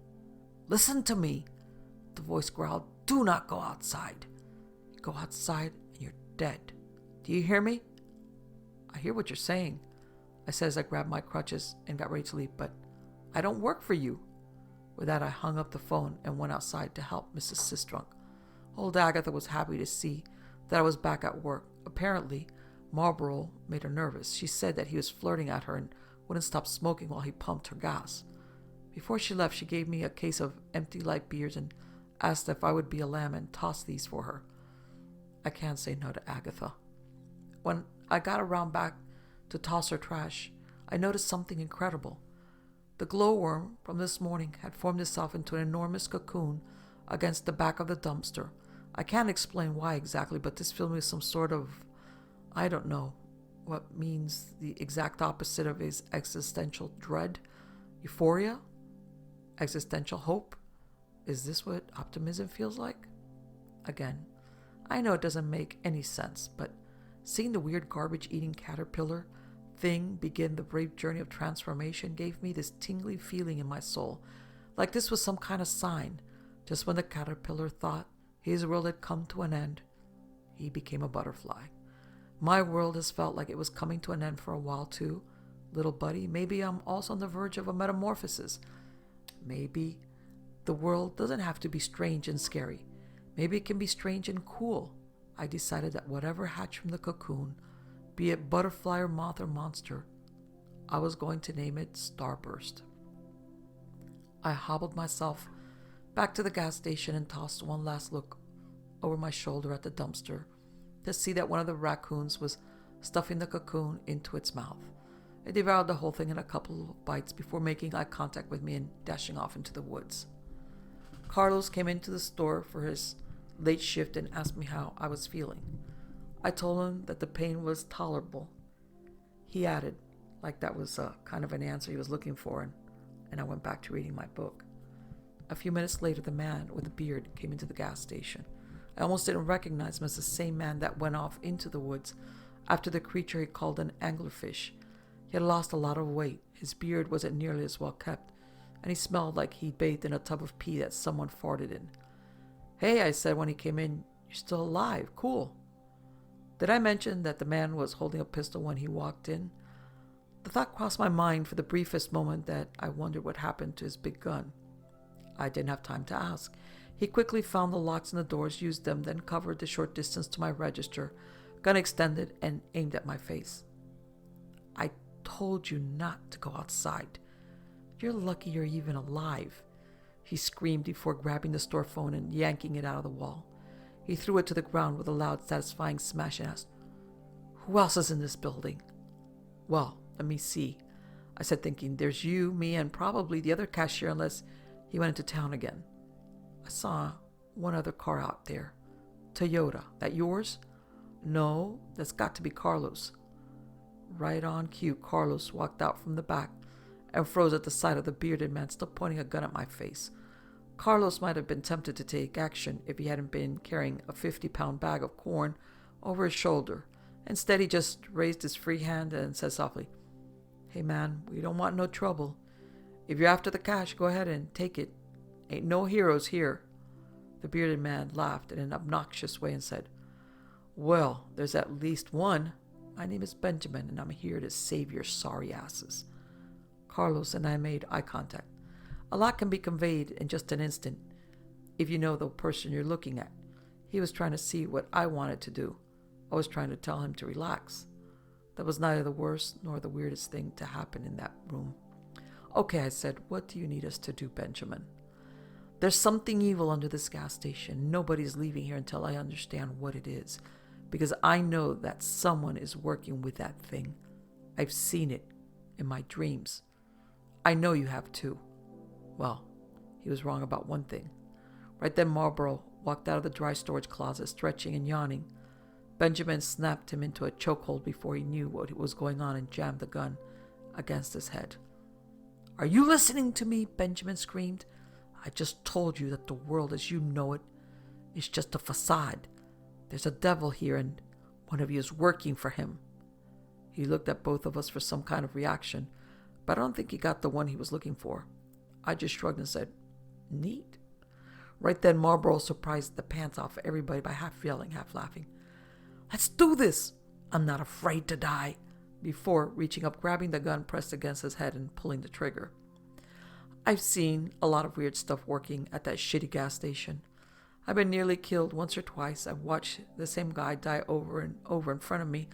"Listen to me," the voice growled. "Do not go outside. You go outside and you're dead. Do you hear me?" "I hear what you're saying," I said as I grabbed my crutches and got ready to leave, "but I don't work for you." With that, I hung up the phone and went outside to help Mrs. Sistrunk. Old Agatha was happy to see that I was back at work. Apparently, Marlboro made her nervous. She said that he was flirting at her and wouldn't stop smoking while he pumped her gas. Before she left, she gave me a case of empty light beers and asked if I would be a lamb and toss these for her. I can't say no to Agatha. When I got around back to toss her trash, I noticed something incredible. The glowworm from this morning had formed itself into an enormous cocoon against the back of the dumpster. I can't explain why exactly, but this filled me with some sort of, I don't know, what means the exact opposite of his existential dread. Euphoria? Existential hope? Is this what optimism feels like? Again, I know it doesn't make any sense, but seeing the weird garbage-eating caterpillar thing begin the brave journey of transformation gave me this tingly feeling in my soul, like this was some kind of sign. Just when the caterpillar thought his world had come to an end, he became a butterfly. My world has felt like it was coming to an end for a while too. Little buddy, maybe I'm also on the verge of a metamorphosis. Maybe the world doesn't have to be strange and scary. Maybe it can be strange and cool. I decided that whatever hatched from the cocoon, be it butterfly or moth or monster, I was going to name it Starburst. I hobbled myself back to the gas station and tossed one last look over my shoulder at the dumpster to see that one of the raccoons was stuffing the cocoon into its mouth. It devoured the whole thing in a couple of bites before making eye contact with me and dashing off into the woods. Carlos came into the store for his late shift and asked me how I was feeling. I told him that the pain was tolerable. He added, like that was kind of an answer he was looking for, and I went back to reading my book. A few minutes later, the man with the beard came into the gas station. I almost didn't recognize him as the same man that went off into the woods after the creature he called an anglerfish. He had lost a lot of weight, his beard wasn't nearly as well kept, and he smelled like he'd bathed in a tub of pee that someone farted in. "Hey," I said when he came in, "you're still alive. Cool." Did I mention that the man was holding a pistol when he walked in? The thought crossed my mind for the briefest moment that I wondered what happened to his big gun. I didn't have time to ask. He quickly found the locks in the doors, used them, then covered the short distance to my register, gun extended, and aimed at my face. "I told you not to go outside. You're lucky you're even alive," he screamed before grabbing the store phone and yanking it out of the wall. He threw it to the ground with a loud, satisfying smash and asked, "Who else is in this building?" "Well, let me see," I said, thinking, "there's you, me, and probably the other cashier unless he went into town again. I saw one other car out there. Toyota. That yours?" "No, that's got to be Carlos." Right on cue, Carlos walked out from the back and froze at the sight of the bearded man still pointing a gun at my face. Carlos might have been tempted to take action if he hadn't been carrying a 50-pound bag of corn over his shoulder. Instead, he just raised his free hand and said softly, "Hey man, we don't want no trouble. If you're after the cash, go ahead and take it. Ain't no heroes here." The bearded man laughed in an obnoxious way and said, "Well, there's at least one. My name is Benjamin, and I'm here to save your sorry asses." Carlos and I made eye contact. A lot can be conveyed in just an instant if you know the person you're looking at. He was trying to see what I wanted to do. I was trying to tell him to relax. That was neither the worst nor the weirdest thing to happen in that room. "Okay," I said, "what do you need us to do, Benjamin?" "There's something evil under this gas station. Nobody's leaving here until I understand what it is, because I know that someone is working with that thing. I've seen it in my dreams. I know you have too." Well, he was wrong about one thing. Right then Marlborough walked out of the dry storage closet, stretching and yawning. Benjamin snapped him into a chokehold before he knew what was going on and jammed the gun against his head. "Are you listening to me?" Benjamin screamed. "I just told you that the world as you know it is just a facade. There's a devil here and one of you is working for him." He looked at both of us for some kind of reaction, but I don't think he got the one he was looking for. I just shrugged and said, "Neat." Right then, Marlborough surprised the pants off everybody by half yelling, half laughing, "Let's do this! I'm not afraid to die," before reaching up, grabbing the gun pressed against his head and pulling the trigger. I've seen a lot of weird stuff working at that shitty gas station. I've been nearly killed once or twice. I've watched the same guy die over and over in front of me.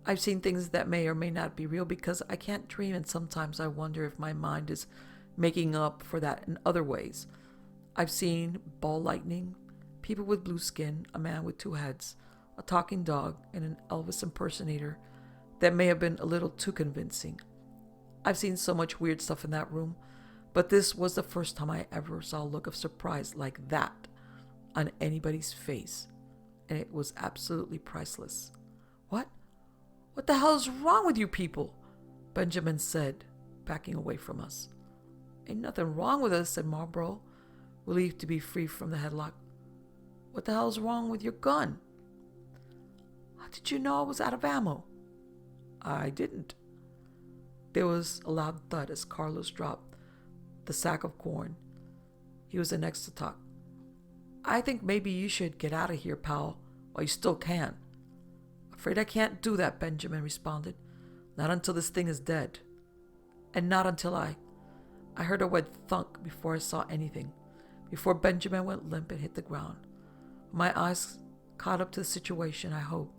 I've seen things that may or may not be real because I can't dream, and sometimes I wonder if my mind is making up for that in other ways. I've seen ball lightning, people with blue skin, a man with two heads, a talking dog, and an Elvis impersonator that may have been a little too convincing. I've seen so much weird stuff in that room, but this was the first time I ever saw a look of surprise like that on anybody's face, and it was absolutely priceless. What the hell is wrong with you people?" Benjamin said, backing away from us. "Ain't nothing wrong with us," said Marlborough, relieved to be free from the headlock. "What the hell's wrong with your gun?" "How did you know I was out of ammo?" "I didn't." There was a loud thud as Carlos dropped the sack of corn. He was the next to talk. "I think maybe you should get out of here, pal, while you still can." "Afraid I can't do that," Benjamin responded. "Not until this thing is dead. And not until I heard a wet thunk before I saw anything, before Benjamin went limp and hit the ground. My eyes caught up to the situation. I hoped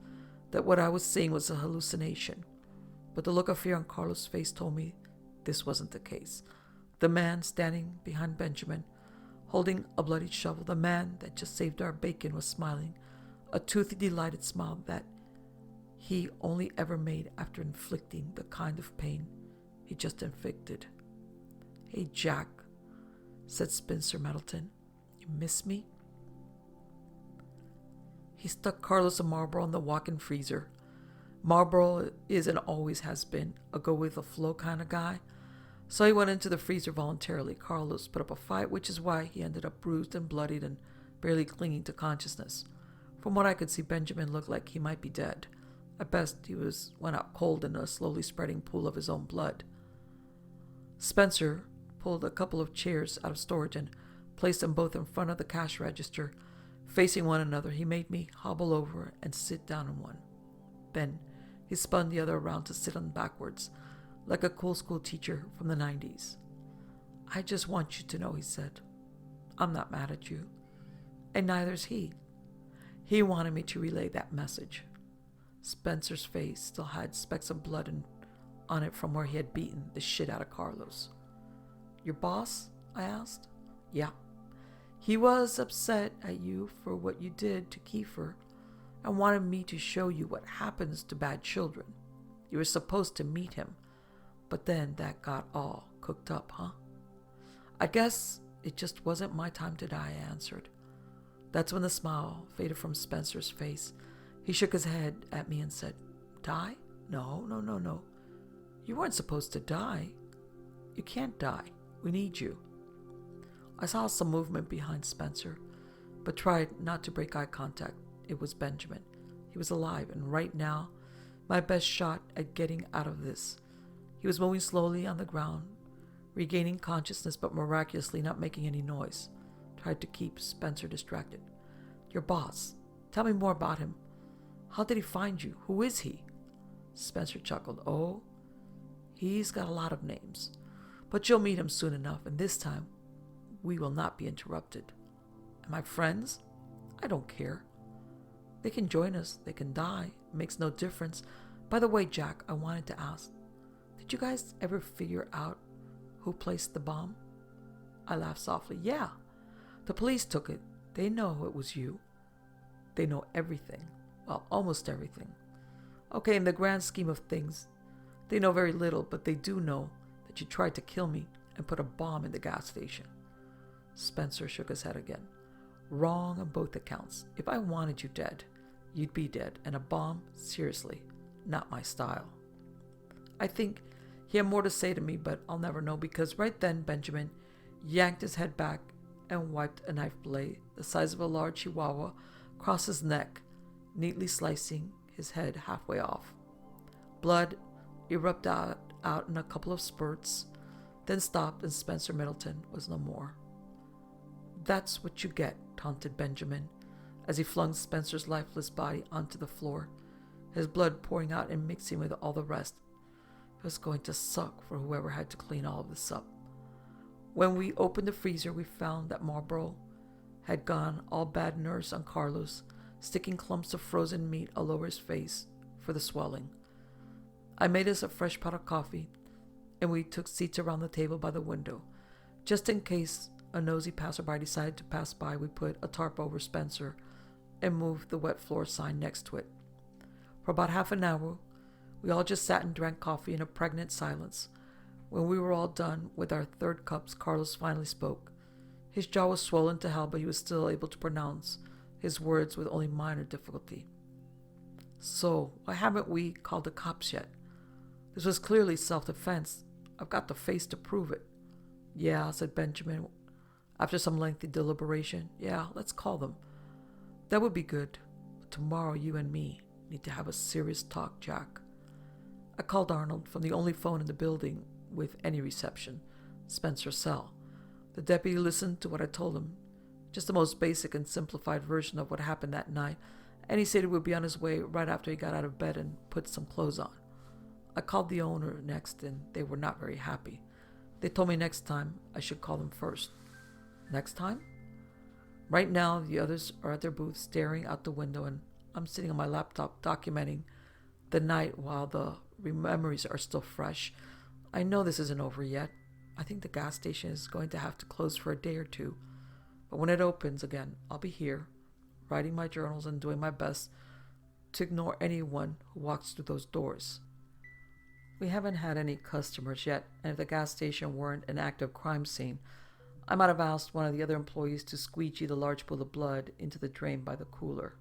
that what I was seeing was a hallucination, but the look of fear on Carlos' face told me this wasn't the case. The man standing behind Benjamin, holding a bloody shovel, the man that just saved our bacon, was smiling, a toothy, delighted smile that he only ever made after inflicting the kind of pain he just inflicted. "Hey, Jack," said Spencer Middleton. "You miss me?" He stuck Carlos and Marlborough in the walk-in freezer. Marlborough is and always has been a go-with-the-flow kind of guy, so he went into the freezer voluntarily. Carlos put up a fight, which is why he ended up bruised and bloodied and barely clinging to consciousness. From what I could see, Benjamin looked like he might be dead. At best, he went out cold in a slowly spreading pool of his own blood. Spencer pulled a couple of chairs out of storage and placed them both in front of the cash register, facing one another. He made me hobble over and sit down in one. Then he spun the other around to sit on backwards, like a cool school teacher from the 90s. "I just want you to know," he said, "I'm not mad at you, and neither's he." He wanted me to relay that message. Spencer's face still had specks of blood on it from where he had beaten the shit out of Carlos. "Your boss?" I asked. "Yeah. He was upset at you for what you did to Kiefer and wanted me to show you what happens to bad children. You were supposed to meet him, but then that got all cooked up, huh?" "I guess it just wasn't my time to die," I answered. That's when the smile faded from Spencer's face. He shook his head at me and said, "Die? No. You weren't supposed to die. You can't die. We need you." I saw some movement behind Spencer, but tried not to break eye contact. It was Benjamin. He was alive, and right now, my best shot at getting out of this. He was moving slowly on the ground, regaining consciousness, but miraculously not making any noise. Tried to keep Spencer distracted. "Your boss. Tell me more about him. How did he find you? Who is he?" Spencer chuckled. "Oh, he's got a lot of names, but you'll meet him soon enough, and this time we will not be interrupted. And my friends? I don't care. They can join us. They can die. It makes no difference. By the way, Jack, I wanted to ask, did you guys ever figure out who placed the bomb?" I laughed softly. "Yeah. The police took it. They know it was you. They know everything. Well, almost everything. Okay, in the grand scheme of things, they know very little, but they do know that you tried to kill me and put a bomb in the gas station." Spencer shook his head again. Wrong on both accounts. If I wanted you dead, you'd be dead, and a bomb, seriously, not my style. I think he had more to say to me, but I'll never know, because right then Benjamin yanked his head back and wiped a knife blade the size of a large chihuahua across his neck, neatly slicing his head halfway off. Blood erupted out in a couple of spurts, then stopped, and Spencer Middleton was no more. That's what you get, taunted Benjamin, as he flung Spencer's lifeless body onto the floor, his blood pouring out and mixing with all the rest. It was going to suck for whoever had to clean all of this up. When we opened the freezer, we found that Marlboro had gone all bad nurse on Carlos, sticking clumps of frozen meat all over his face for the swelling. I made us a fresh pot of coffee, and we took seats around the table by the window. Just in case a nosy passerby decided to pass by, we put a tarp over Spencer and moved the wet floor sign next to it. For about half an hour, we all just sat and drank coffee in a pregnant silence. When we were all done with our third cups, Carlos finally spoke. His jaw was swollen to hell, but he was still able to pronounce his words with only minor difficulty. So, why haven't we called the cops yet? This was clearly self-defense. I've got the face to prove it. Yeah, said Benjamin, after some lengthy deliberation. Yeah, let's call them. That would be good. But tomorrow you and me need to have a serious talk, Jack. I called Arnold from the only phone in the building with any reception, Spencer's cell. The deputy listened to what I told him, just the most basic and simplified version of what happened that night, and he said he would be on his way right after he got out of bed and put some clothes on. I called the owner next, and they were not very happy. They told me next time I should call them first. Next time? Right now, the others are at their booth staring out the window, and I'm sitting on my laptop documenting the night while the memories are still fresh. I know this isn't over yet. I think the gas station is going to have to close for a day or two. But when it opens again, I'll be here, writing my journals and doing my best to ignore anyone who walks through those doors. We haven't had any customers yet, and if the gas station weren't an active crime scene, I might have asked one of the other employees to squeegee the large pool of blood into the drain by the cooler.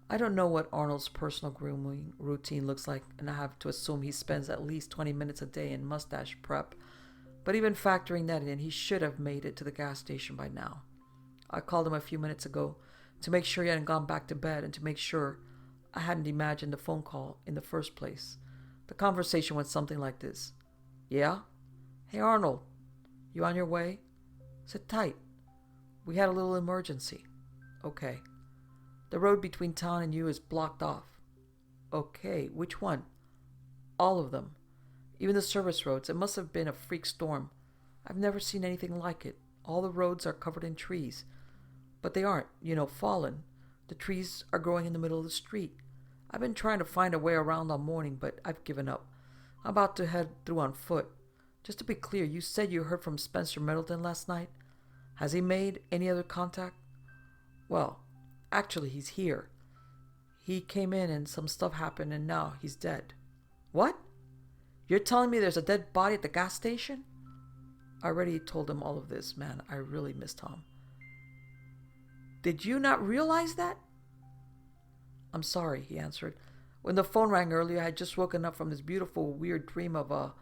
I don't know what Arnold's personal grooming routine looks like, and I have to assume he spends at least 20 minutes a day in mustache prep, but even factoring that in, he should have made it to the gas station by now. I called him a few minutes ago to make sure he hadn't gone back to bed and to make sure I hadn't imagined the phone call in the first place. The conversation went something like this. Yeah? Hey Arnold, you on your way? Sit tight. We had a little emergency. Okay. The road between town and you is blocked off. Okay, which one? All of them. Even the service roads. It must have been a freak storm. I've never seen anything like it. All the roads are covered in trees. But they aren't, fallen. The trees are growing in the middle of the street. I've been trying to find a way around all morning, but I've given up. I'm about to head through on foot. Just to be clear, you said you heard from Spencer Middleton last night? Has he made any other contact? Well, actually, he's here. He came in and some stuff happened and now he's dead. What? You're telling me there's a dead body at the gas station? I already told him all of this, man. I really miss Tom. Did you not realize that? I'm sorry, he answered. When the phone rang earlier, I had just woken up from this beautiful, weird dream of a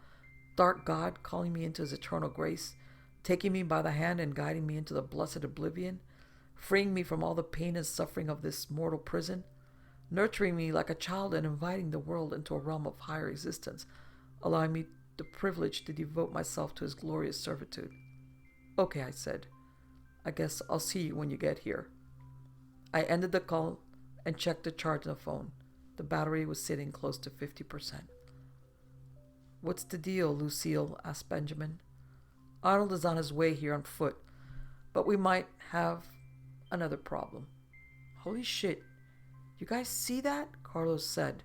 dark God calling me into his eternal grace, taking me by the hand and guiding me into the blessed oblivion, freeing me from all the pain and suffering of this mortal prison, nurturing me like a child and inviting the world into a realm of higher existence, allowing me the privilege to devote myself to his glorious servitude. Okay, I said. I guess I'll see you when you get here. I ended the call and checked the charge on the phone. The battery was sitting close to 50%. What's the deal, Lucille? Asked Benjamin. Arnold is on his way here on foot, but we might have another problem. Holy shit. You guys see that? Carlos said,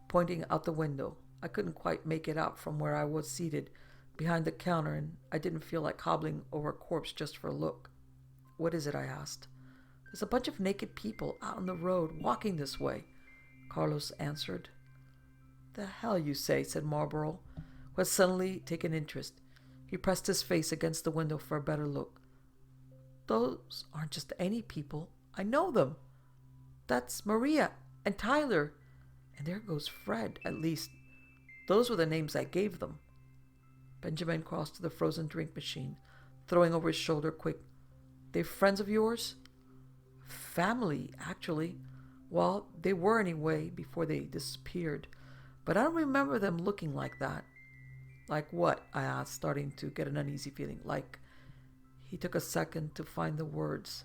pointing out the window. I couldn't quite make it out from where I was seated behind the counter, and I didn't feel like hobbling over a corpse just for a look. What is it? I asked. There's a bunch of naked people out on the road walking this way, Carlos answered. The hell you say, said Marlboro, who had suddenly taken interest. He pressed his face against the window for a better look. Those aren't just any people. I know them. That's Maria and Tyler. And there goes Fred, at least. Those were the names I gave them. Benjamin crossed to the frozen drink machine, throwing over his shoulder quick. They friends of yours? Family, actually. Well, they were anyway before they disappeared. But I don't remember them looking like that. Like what? I asked, starting to get an uneasy feeling. Like, he took a second to find the words,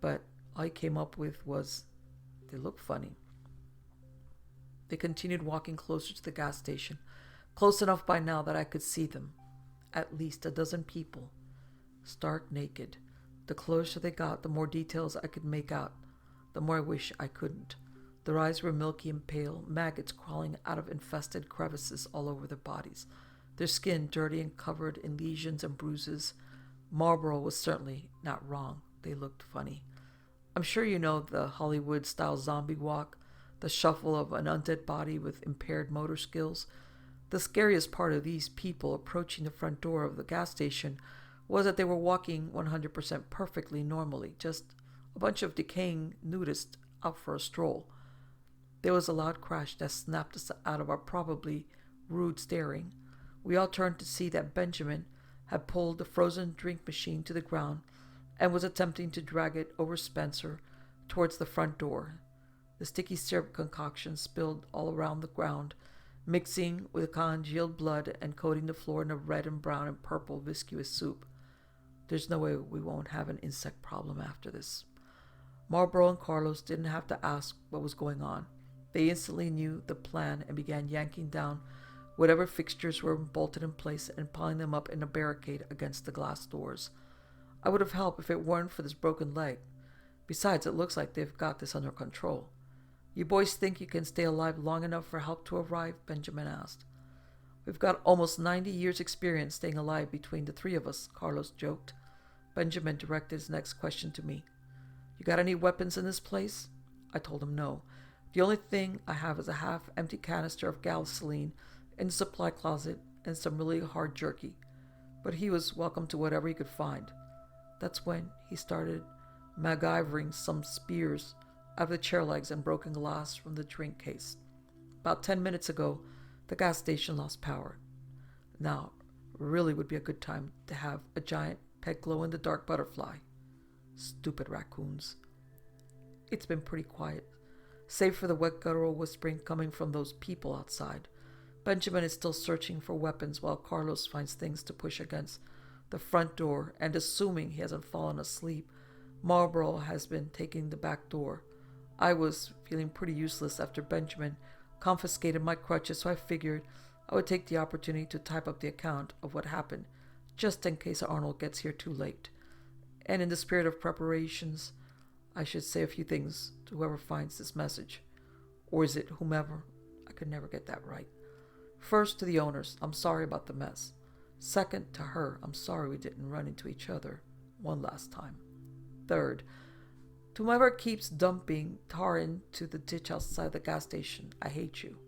but all he came up with was, they look funny. They continued walking closer to the gas station, close enough by now that I could see them. At least a dozen people, stark naked. The closer they got, the more details I could make out, the more I wish I couldn't. Their eyes were milky and pale, maggots crawling out of infested crevices all over their bodies, their skin dirty and covered in lesions and bruises. Marlboro was certainly not wrong. They looked funny. I'm sure you know the Hollywood-style zombie walk, the shuffle of an undead body with impaired motor skills. The scariest part of these people approaching the front door of the gas station was that they were walking 100% perfectly normally, just a bunch of decaying nudists out for a stroll. There was a loud crash that snapped us out of our probably rude staring. We all turned to see that Benjamin had pulled the frozen drink machine to the ground and was attempting to drag it over Spencer towards the front door. The sticky syrup concoction spilled all around the ground, mixing with congealed blood and coating the floor in a red and brown and purple viscous soup. There's no way we won't have an insect problem after this. Marlboro and Carlos didn't have to ask what was going on. They instantly knew the plan and began yanking down whatever fixtures were bolted in place and piling them up in a barricade against the glass doors. I would have helped if it weren't for this broken leg. Besides, it looks like they've got this under control. You boys think you can stay alive long enough for help to arrive? Benjamin asked. We've got almost 90 years' experience staying alive between the three of us, Carlos joked. Benjamin directed his next question to me. You got any weapons in this place? I told him no. The only thing I have is a half-empty canister of gasoline in the supply closet and some really hard jerky. But he was welcome to whatever he could find. That's when he started MacGyvering some spears out of the chair legs and broken glass from the drink case. About 10 minutes ago, the gas station lost power. Now, really would be a good time to have a giant pet glow-in-the-dark butterfly. Stupid raccoons. It's been pretty quiet, save for the wet guttural whispering coming from those people outside. Benjamin is still searching for weapons while Carlos finds things to push against the front door, and assuming he hasn't fallen asleep, Marlboro has been taking the back door. I was feeling pretty useless after Benjamin confiscated my crutches, so I figured I would take the opportunity to type up the account of what happened, just in case Arnold gets here too late. And in the spirit of preparations, I should say a few things to whoever finds this message. Or is it whomever? I could never get that right. First, to the owners, I'm sorry about the mess. Second, to her, I'm sorry we didn't run into each other one last time. Third, to whoever keeps dumping tar into the ditch outside the gas station, I hate you.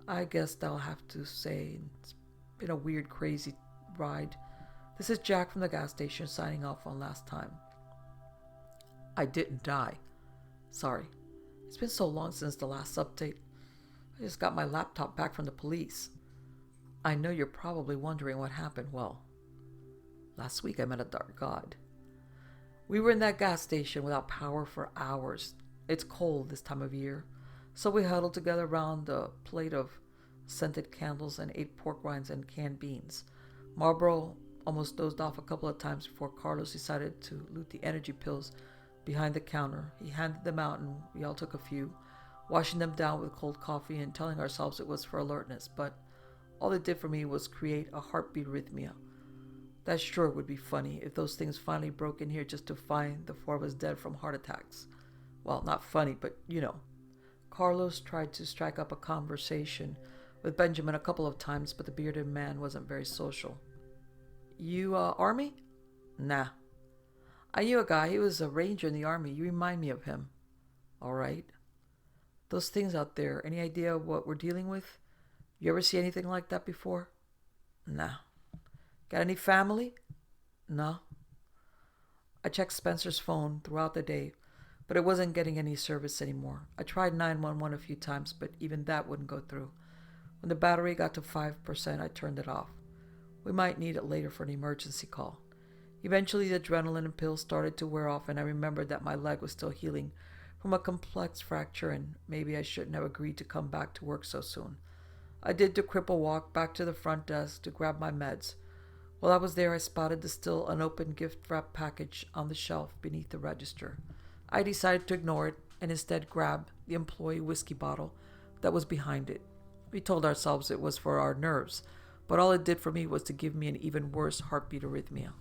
I guess I'll have to say it's been a weird, crazy ride. This is Jack from the gas station signing off one last time. I didn't die. Sorry. It's been so long since the last update. I just got my laptop back from the police. I know you're probably wondering what happened. Well, last week I met a dark god. We were in that gas station without power for hours. It's cold this time of year, so we huddled together around a plate of scented candles and ate pork rinds and canned beans. Marlboro almost dozed off a couple of times before Carlos decided to loot the energy pills behind the counter. He handed them out and we all took a few, washing them down with cold coffee and telling ourselves it was for alertness, but all it did for me was create a heartbeat arrhythmia. That sure would be funny if those things finally broke in here just to find the four of us dead from heart attacks. Well, not funny, but you know. Carlos tried to strike up a conversation with Benjamin a couple of times, but the bearded man wasn't very social. You, Army? Nah. I knew a guy. He was a ranger in the Army. You remind me of him. All right. Those things out there, any idea what we're dealing with? You ever see anything like that before? Nah. Got any family? No. I checked Spencer's phone throughout the day, but it wasn't getting any service anymore. I tried 911 a few times, but even that wouldn't go through. When the battery got to 5%, I turned it off. We might need it later for an emergency call. Eventually, the adrenaline and pills started to wear off, and I remembered that my leg was still healing from a complex fracture, and maybe I shouldn't have agreed to come back to work so soon. I did the cripple walk back to the front desk to grab my meds. While I was there, I spotted the still unopened gift wrap package on the shelf beneath the register. I decided to ignore it and instead grab the employee whiskey bottle that was behind it. We told ourselves it was for our nerves, but all it did for me was to give me an even worse heartbeat arrhythmia.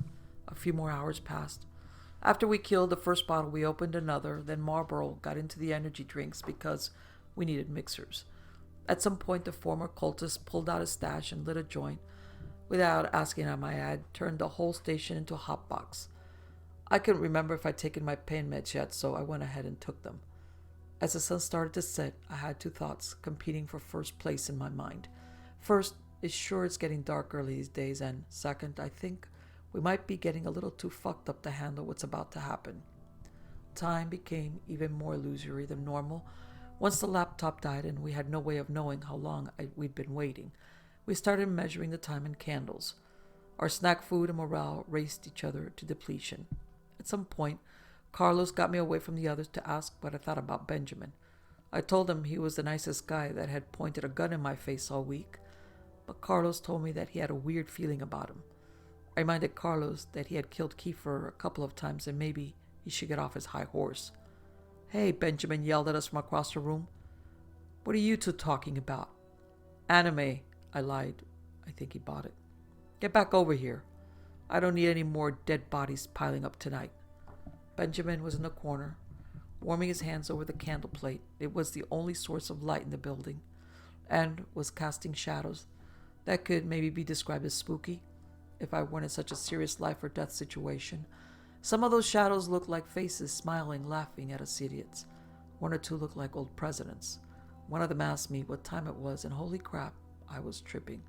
A few more hours passed. After we killed the first bottle, we opened another, then Marlboro got into the energy drinks because we needed mixers. At some point, the former cultist pulled out a stash and lit a joint. Without asking, I might add, turned the whole station into a hot box. I couldn't remember if I'd taken my pain meds yet, so I went ahead and took them. As the sun started to set, I had two thoughts competing for first place in my mind. First, it's getting dark early these days, and second, I think we might be getting a little too fucked up to handle what's about to happen. Time became even more illusory than normal. Once the laptop died and we had no way of knowing how long we'd been waiting, we started measuring the time in candles. Our snack food and morale raced each other to depletion. At some point, Carlos got me away from the others to ask what I thought about Benjamin. I told him he was the nicest guy that had pointed a gun in my face all week, but Carlos told me that he had a weird feeling about him. I reminded Carlos that he had killed Kiefer a couple of times and maybe he should get off his high horse. "Hey," Benjamin yelled at us from across the room. "What are you two talking about?" "Anime," I lied. I think he bought it. "Get back over here. I don't need any more dead bodies piling up tonight." Benjamin was in the corner, warming his hands over the candle plate. It was the only source of light in the building, and was casting shadows that could maybe be described as spooky if I weren't in such a serious life or death situation. Some of those shadows looked like faces smiling, laughing at us idiots. One or two looked like old presidents. One of them asked me what time it was, and holy crap, I was tripping.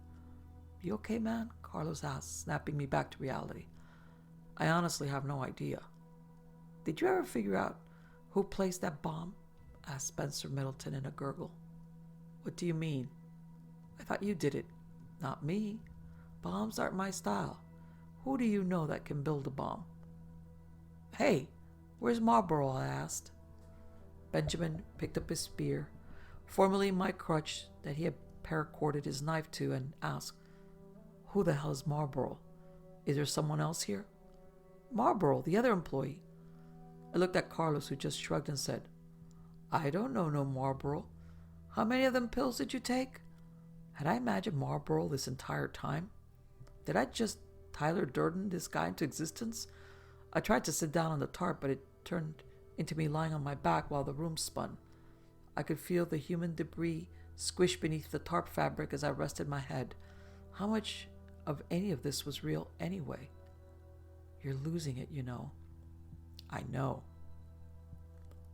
"You okay, man?" Carlos asked, snapping me back to reality. "I honestly have no idea." "Did you ever figure out who placed that bomb?" asked Spencer Middleton in a gurgle. "What do you mean?" "I thought you did it." "Not me. Bombs aren't my style. Who do you know that can build a bomb?" "Hey, where's Marlboro?" I asked. Benjamin picked up his spear, formerly my crutch that he had paracorded his knife to, and asked, "Who the hell is Marlboro? Is there someone else here?" "Marlboro, the other employee." I looked at Carlos, who just shrugged and said, "I don't know no Marlboro. How many of them pills did you take?" Had I imagined Marlboro this entire time? Did I just Tyler Durden this guy into existence? I tried to sit down on the tarp, but it turned into me lying on my back while the room spun. I could feel the human debris squish beneath the tarp fabric as I rested my head. How much of any of this was real anyway? "You're losing it, you know." "I know."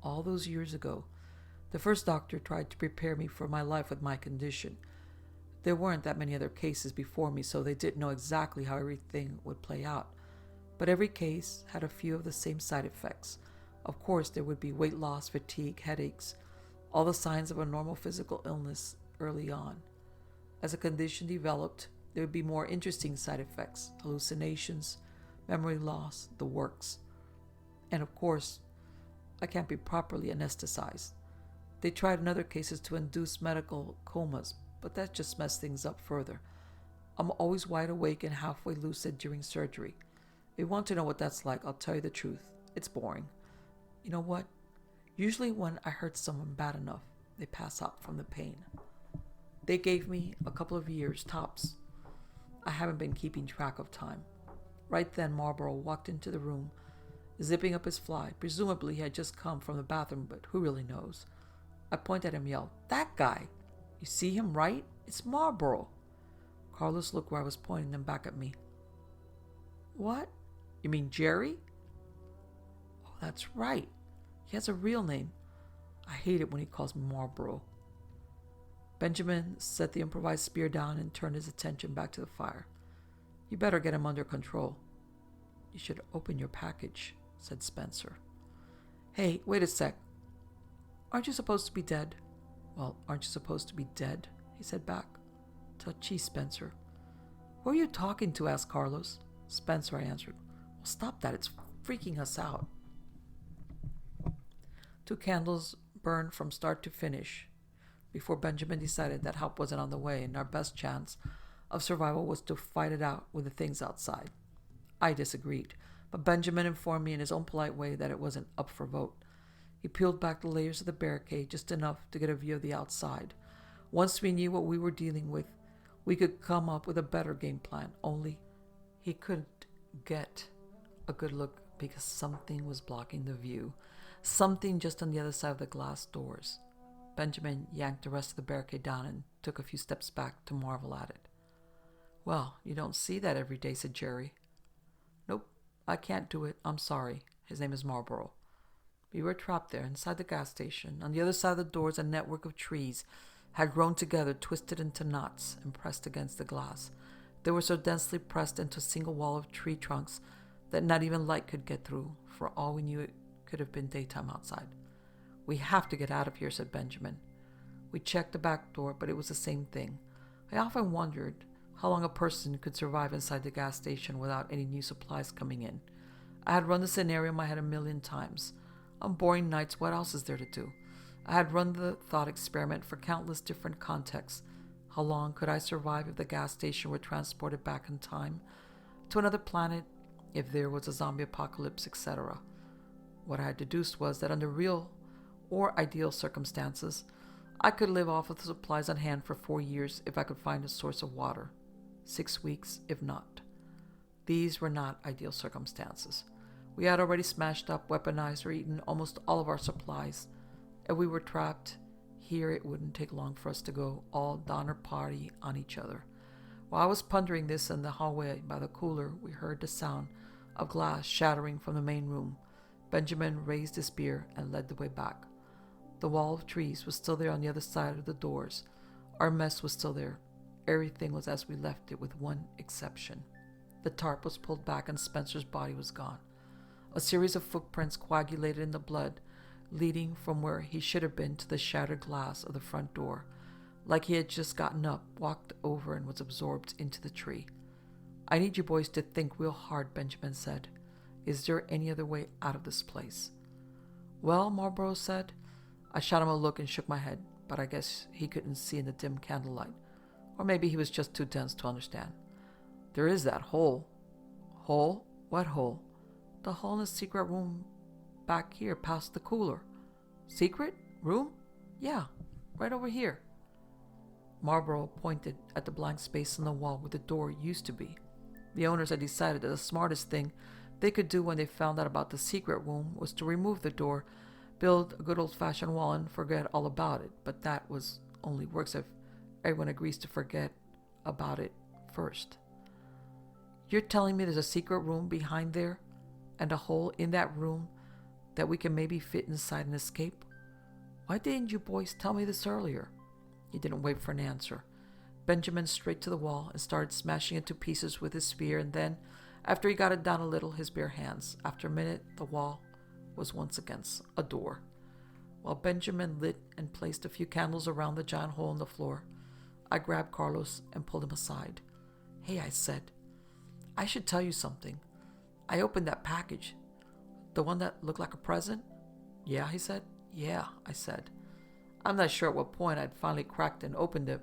All those years ago, the first doctor tried to prepare me for my life with my condition. There weren't that many other cases before me, so they didn't know exactly how everything would play out. But every case had a few of the same side effects. Of course, there would be weight loss, fatigue, headaches, all the signs of a normal physical illness early on. As the condition developed, there would be more interesting side effects, hallucinations, memory loss, the works. And of course, I can't be properly anesthetized. They tried in other cases to induce medical comas, but that just messed things up further. I'm always wide awake and halfway lucid during surgery. If you want to know what that's like, I'll tell you the truth. It's boring. You know what? Usually when I hurt someone bad enough, they pass out from the pain. They gave me a couple of years, tops. I haven't been keeping track of time. Right then, Marlboro walked into the room, zipping up his fly. Presumably he had just come from the bathroom, but who really knows? I pointed at him and yelled, "That guy! You see him, right? It's Marlboro." Carlos looked where I was pointing, then back at me. "What? You mean Jerry?" "Oh, that's right. He has a real name. I hate it when he calls me Marlboro." Benjamin set the improvised spear down and turned his attention back to the fire. "You better get him under control." "You should open your package," said Spencer. Hey, wait a sec. Aren't you supposed to be dead? Well, aren't you supposed to be dead? He said back. Touchy, Spencer. Who are you talking to? Asked Carlos. Spencer, I answered. Well, stop that. It's freaking us out. 2 candles burned from start to finish before Benjamin decided that help wasn't on the way and our best chance of survival was to fight it out with the things outside. I disagreed, but Benjamin informed me in his own polite way that it wasn't up for vote. He peeled back the layers of the barricade just enough to get a view of the outside. Once we knew what we were dealing with, we could come up with a better game plan, only he couldn't get a good look because something was blocking the view. Something just on the other side of the glass doors. Benjamin yanked the rest of the barricade down and took a few steps back to marvel at it. Well, you don't see that every day, said Jerry. Nope, I can't do it. I'm sorry. His name is Marlborough. We were trapped there inside the gas station. On the other side of the doors, a network of trees had grown together, twisted into knots, and pressed against the glass. They were so densely pressed into a single wall of tree trunks that not even light could get through. For all we knew, it could have been daytime outside. We have to get out of here, said Benjamin. We checked the back door, but it was the same thing. I often wondered how long a person could survive inside the gas station without any new supplies coming in. I had run the scenario in my head 1,000,000 times. On boring nights, what else is there to do? I had run the thought experiment for countless different contexts. How long could I survive if the gas station were transported back in time to another planet, if there was a zombie apocalypse, etc.? What I had deduced was that under real or ideal circumstances, I could live off of the supplies on hand for 4 years if I could find a source of water. 6 weeks, if not. These were not ideal circumstances. We had already smashed up, weaponized, or eaten almost all of our supplies. If we were trapped here, it wouldn't take long for us to go all Donner Party on each other. While I was pondering this in the hallway by the cooler, we heard the sound of glass shattering from the main room. Benjamin raised his spear and led the way back. The wall of trees was still there on the other side of the doors. Our mess was still there. Everything was as we left it with one exception. The tarp was pulled back and Spencer's body was gone. A series of footprints coagulated in the blood, leading from where he should have been to the shattered glass of the front door, like he had just gotten up, walked over, and was absorbed into the tree. I need you boys to think real hard, Benjamin said. Is there any other way out of this place? Well, Marlborough said. I shot him a look and shook my head, but I guess he couldn't see in the dim candlelight. Or maybe he was just too dense to understand. There is that hole. Hole? What hole? The hole in the secret room back here past the cooler. Secret? Room? Yeah, right over here. Marlborough pointed at the blank space in the wall where the door used to be. The owners had decided that the smartest thing they could do when they found out about the secret room was to remove the door, build a good old-fashioned wall, and forget all about it. But that was only works if everyone agrees to forget about it first. You're telling me there's a secret room behind there, and a hole in that room that we can maybe fit inside and escape? Why didn't you boys tell me this earlier? He didn't wait for an answer. Benjamin straight to the wall and started smashing it to pieces with his spear, and then, after he got it down a little, his bare hands. After a minute, the wall was once against a door. While Benjamin lit and placed a few candles around the giant hole in the floor, I grabbed Carlos and pulled him aside. Hey, I said, I should tell you something. I opened that package. The one that looked like a present? Yeah, he said. Yeah, I said. I'm not sure at what point I'd finally cracked and opened it,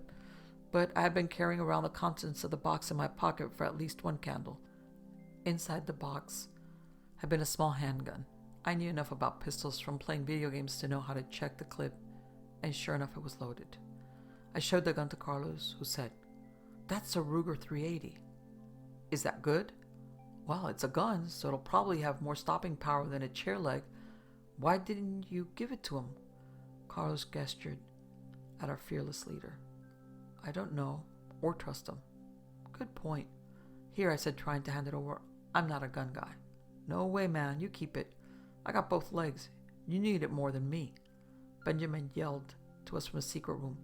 but I had been carrying around the contents of the box in my pocket for at least one candle. Inside the box had been a small handgun. I knew enough about pistols from playing video games to know how to check the clip, and sure enough, it was loaded. I showed the gun to Carlos, who said, That's a Ruger 380. Is that good? Well, it's a gun, so it'll probably have more stopping power than a chair leg. Why didn't you give it to him? Carlos gestured at our fearless leader. I don't know, or trust him. Good point. Here, I said, trying to hand it over. I'm not a gun guy. No way, man, you keep it. I got both legs. You need it more than me. Benjamin yelled to us from the secret room.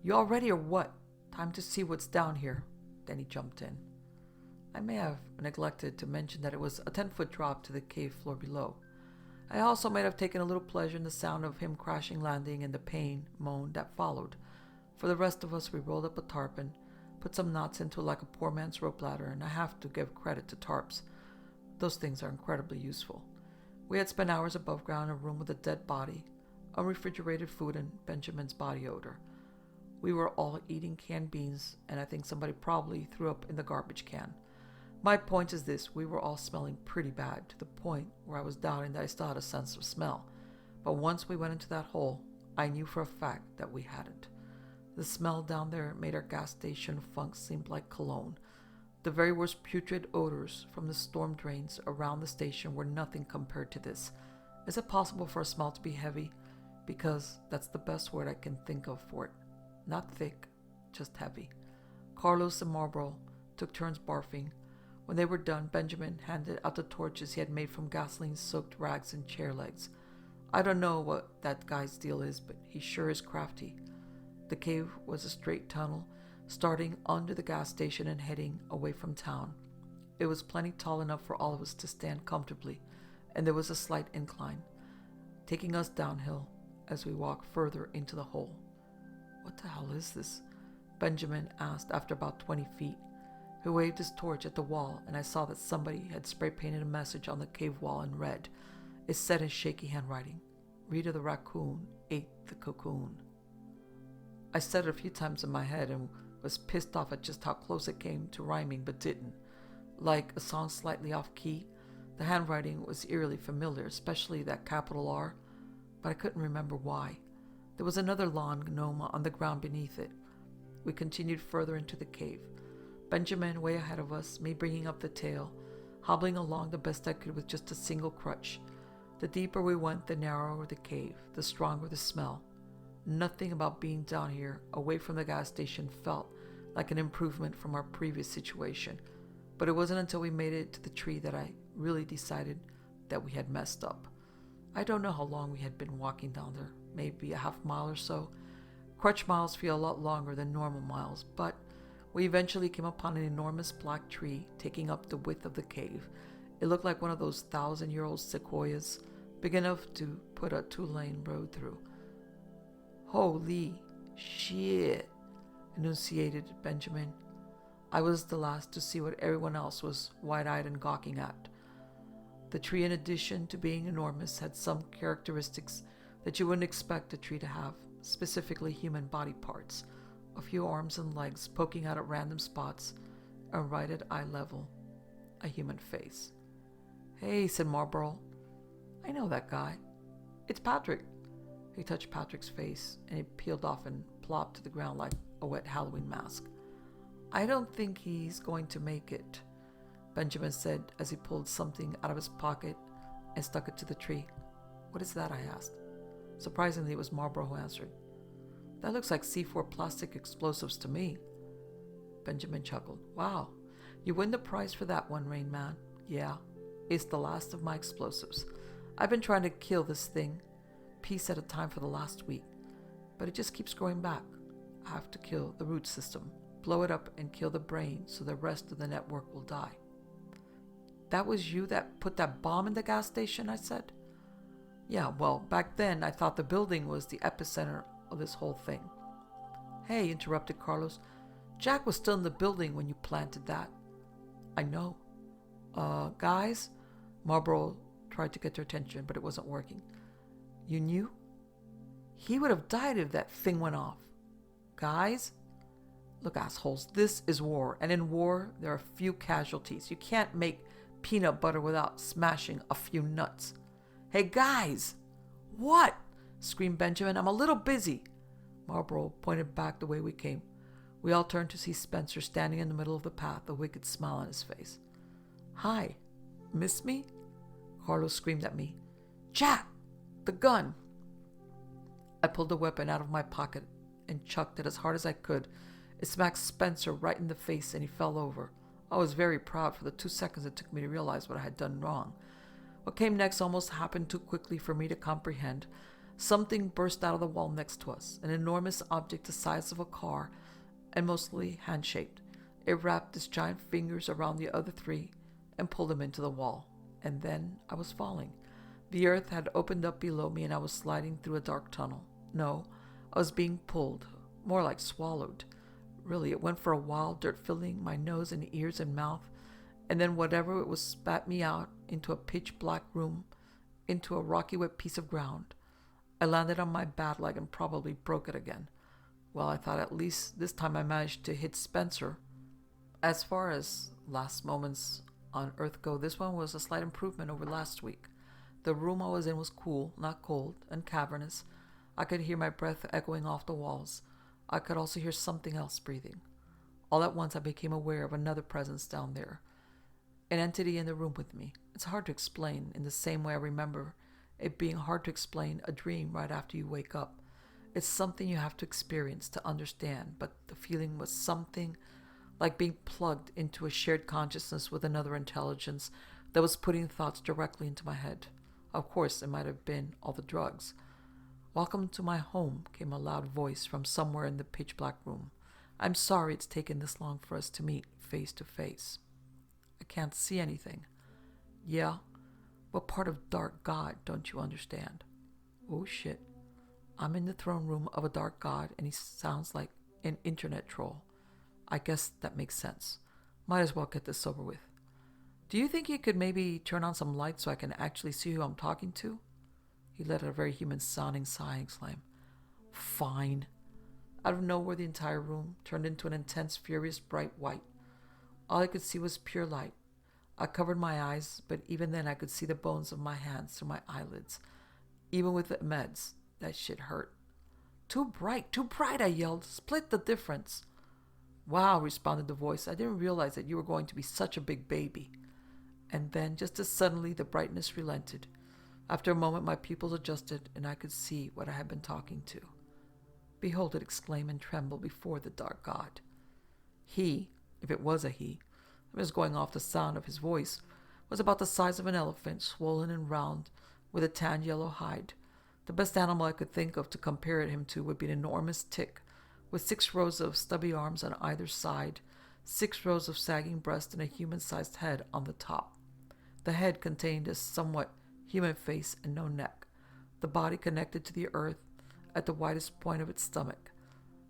You all ready or what? Time to see what's down here. Then he jumped in. I may have neglected to mention that it was a 10-foot drop to the cave floor below. I also might have taken a little pleasure in the sound of him crashing landing and the pain moan that followed. For the rest of us, we rolled up a tarpaulin, put some knots into it like a poor man's rope ladder, and I have to give credit to tarps. Those things are incredibly useful. We had spent hours above ground in a room with a dead body, unrefrigerated food, and Benjamin's body odor. We were all eating canned beans, and I think somebody probably threw up in the garbage can. My point is this: we were all smelling pretty bad, to the point where I was doubting that I still had a sense of smell. But once we went into that hole, I knew for a fact that we hadn't. The smell down there made our gas station funk seem like cologne. The very worst putrid odors from the storm drains around the station were nothing compared to this. Is it possible for a smell to be heavy? Because that's the best word I can think of for it. Not thick, just heavy. Carlos and Marlborough took turns barfing. When they were done, Benjamin handed out the torches he had made from gasoline-soaked rags and chair legs. I don't know what that guy's deal is, but he sure is crafty. The cave was a straight tunnel, starting under the gas station and heading away from town. It was plenty tall enough for all of us to stand comfortably, and there was a slight incline, taking us downhill as we walked further into the hole. "What the hell is this?" Benjamin asked after about 20 feet. He waved his torch at the wall, and I saw that somebody had spray-painted a message on the cave wall in red. It said in shaky handwriting, "Rita the raccoon ate the cocoon." I said it a few times in my head and was pissed off at just how close it came to rhyming, but didn't. Like a song slightly off-key, the handwriting was eerily familiar, especially that capital R, but I couldn't remember why. There was another lawn gnome on the ground beneath it. We continued further into the cave. Benjamin way ahead of us, me bringing up the tail, hobbling along the best I could with just a single crutch. The deeper we went, the narrower the cave, the stronger the smell. Nothing about being down here, away from the gas station, felt like an improvement from our previous situation. But it wasn't until we made it to the tree that I really decided that we had messed up. I don't know how long we had been walking down there, maybe a half mile or so. Crutch miles feel a lot longer than normal miles, but we eventually came upon an enormous black tree taking up the width of the cave. It looked like one of those 1,000-year-old sequoias, big enough to put a 2-lane road through. "Holy shit," enunciated Benjamin. I was the last to see what everyone else was wide-eyed and gawking at. The tree, in addition to being enormous, had some characteristics that you wouldn't expect a tree to have, specifically human body parts. A few arms and legs poking out at random spots, and right at eye level, a human face. "Hey," said Marlborough. "I know that guy. It's Patrick." He touched Patrick's face, and he peeled off and plopped to the ground like a wet Halloween mask. "I don't think he's going to make it," Benjamin said as he pulled something out of his pocket and stuck it to the tree. "What is that?" I asked. Surprisingly, it was Marlborough who answered. "That looks like C4 plastic explosives to me." Benjamin chuckled. "Wow, you win the prize for that one, Rain Man. Yeah, it's the last of my explosives. I've been trying to kill this thing, piece at a time, for the last week, but it just keeps growing back. I have to kill the root system, blow it up, and kill the brain so the rest of the network will die." "That was you that put that bomb in the gas station?" I said. "Yeah, well, back then I thought the building was the epicenter of this whole thing." "Hey," interrupted Carlos, "Jack was still in the building when you planted that." "I know. Guys?" Marlborough tried to get their attention, but it wasn't working. "You knew? He would have died if that thing went off. Guys? Look, assholes, this is war, and in war, there are few casualties. You can't make peanut butter without smashing a few nuts." "Hey, guys!" "What?" screamed Benjamin. "I'm a little busy." Marlborough pointed back the way we came. We all turned to see Spencer standing in the middle of the path, a wicked smile on his face. "Hi, miss me?" Carlos screamed at me. "Jack, the gun!" I pulled the weapon out of my pocket and chucked it as hard as I could. It smacked Spencer right in the face and he fell over. I was very proud for the 2 seconds it took me to realize what I had done wrong. What came next almost happened too quickly for me to comprehend. Something burst out of the wall next to us, an enormous object the size of a car and mostly hand-shaped. It wrapped its giant fingers around the other three and pulled them into the wall. And then I was falling. The earth had opened up below me and I was sliding through a dark tunnel. No, I was being pulled, more like swallowed. Really, it went for a while, dirt filling my nose and ears and mouth, and then whatever it was spat me out into a pitch black room, into a rocky wet piece of ground. I landed on my bad leg and probably broke it again. Well, I thought at least this time I managed to hit Spencer. As far as last moments on Earth go, this one was a slight improvement over last week. The room I was in was cool, not cold, and cavernous. I could hear my breath echoing off the walls. I could also hear something else breathing. All at once I became aware of another presence down there. An entity in the room with me. It's hard to explain, in the same way I remember it being hard to explain a dream right after you wake up. It's something you have to experience to understand, but the feeling was something like being plugged into a shared consciousness with another intelligence that was putting thoughts directly into my head. Of course, it might have been all the drugs. "Welcome to my home," came a loud voice from somewhere in the pitch-black room. "I'm sorry it's taken this long for us to meet face to face." "I can't see anything." "Yeah? What part of dark God don't you understand?" "Oh shit. I'm in the throne room of a dark god and he sounds like an internet troll. I guess that makes sense. Might as well get this over with. Do you think you could maybe turn on some lights so I can actually see who I'm talking to?" He let out a very human-sounding sigh and exclaimed, "Fine." Out of nowhere, the entire room turned into an intense, furious, bright white. All I could see was pure light. I covered my eyes, but even then I could see the bones of my hands through my eyelids. Even with the meds, that shit hurt. Too bright, I yelled. "Split the difference." "Wow," responded the voice. "I didn't realize that you were going to be such a big baby." And then, just as suddenly, the brightness relented. After a moment, my pupils adjusted, and I could see what I had been talking to. Behold it exclaim and tremble before the dark god. He, if it was a he, I was going off the sound of his voice, was about the size of an elephant, swollen and round, with a tan yellow hide. The best animal I could think of to compare him to would be an enormous tick, with 6 rows of stubby arms on either side, 6 rows of sagging breasts, and a human-sized head on the top. The head contained a somewhat human face and no neck. The body connected to the earth at the widest point of its stomach,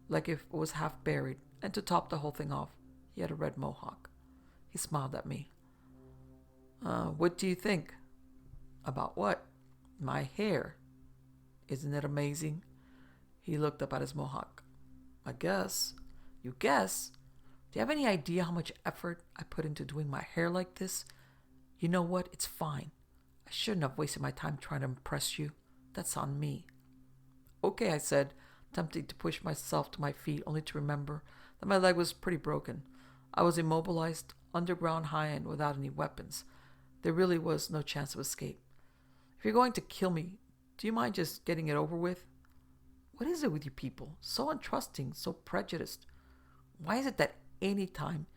like if it was half buried, and to top the whole thing off, he had a red mohawk. He smiled at me. What do you think?" "About what?" "My hair. Isn't it amazing?" He looked up at his mohawk. "I guess." "You guess? Do you have any idea how much effort I put into doing my hair like this? You know what? It's fine. I shouldn't have wasted my time trying to impress you. That's on me." "Okay," I said, tempting to push myself to my feet, only to remember that my leg was pretty broken. I was immobilized, underground, high-end, without any weapons. There really was no chance of escape. "If you're going to kill me, do you mind just getting it over with?" What is it with you people? So untrusting, so prejudiced. Why is it that any time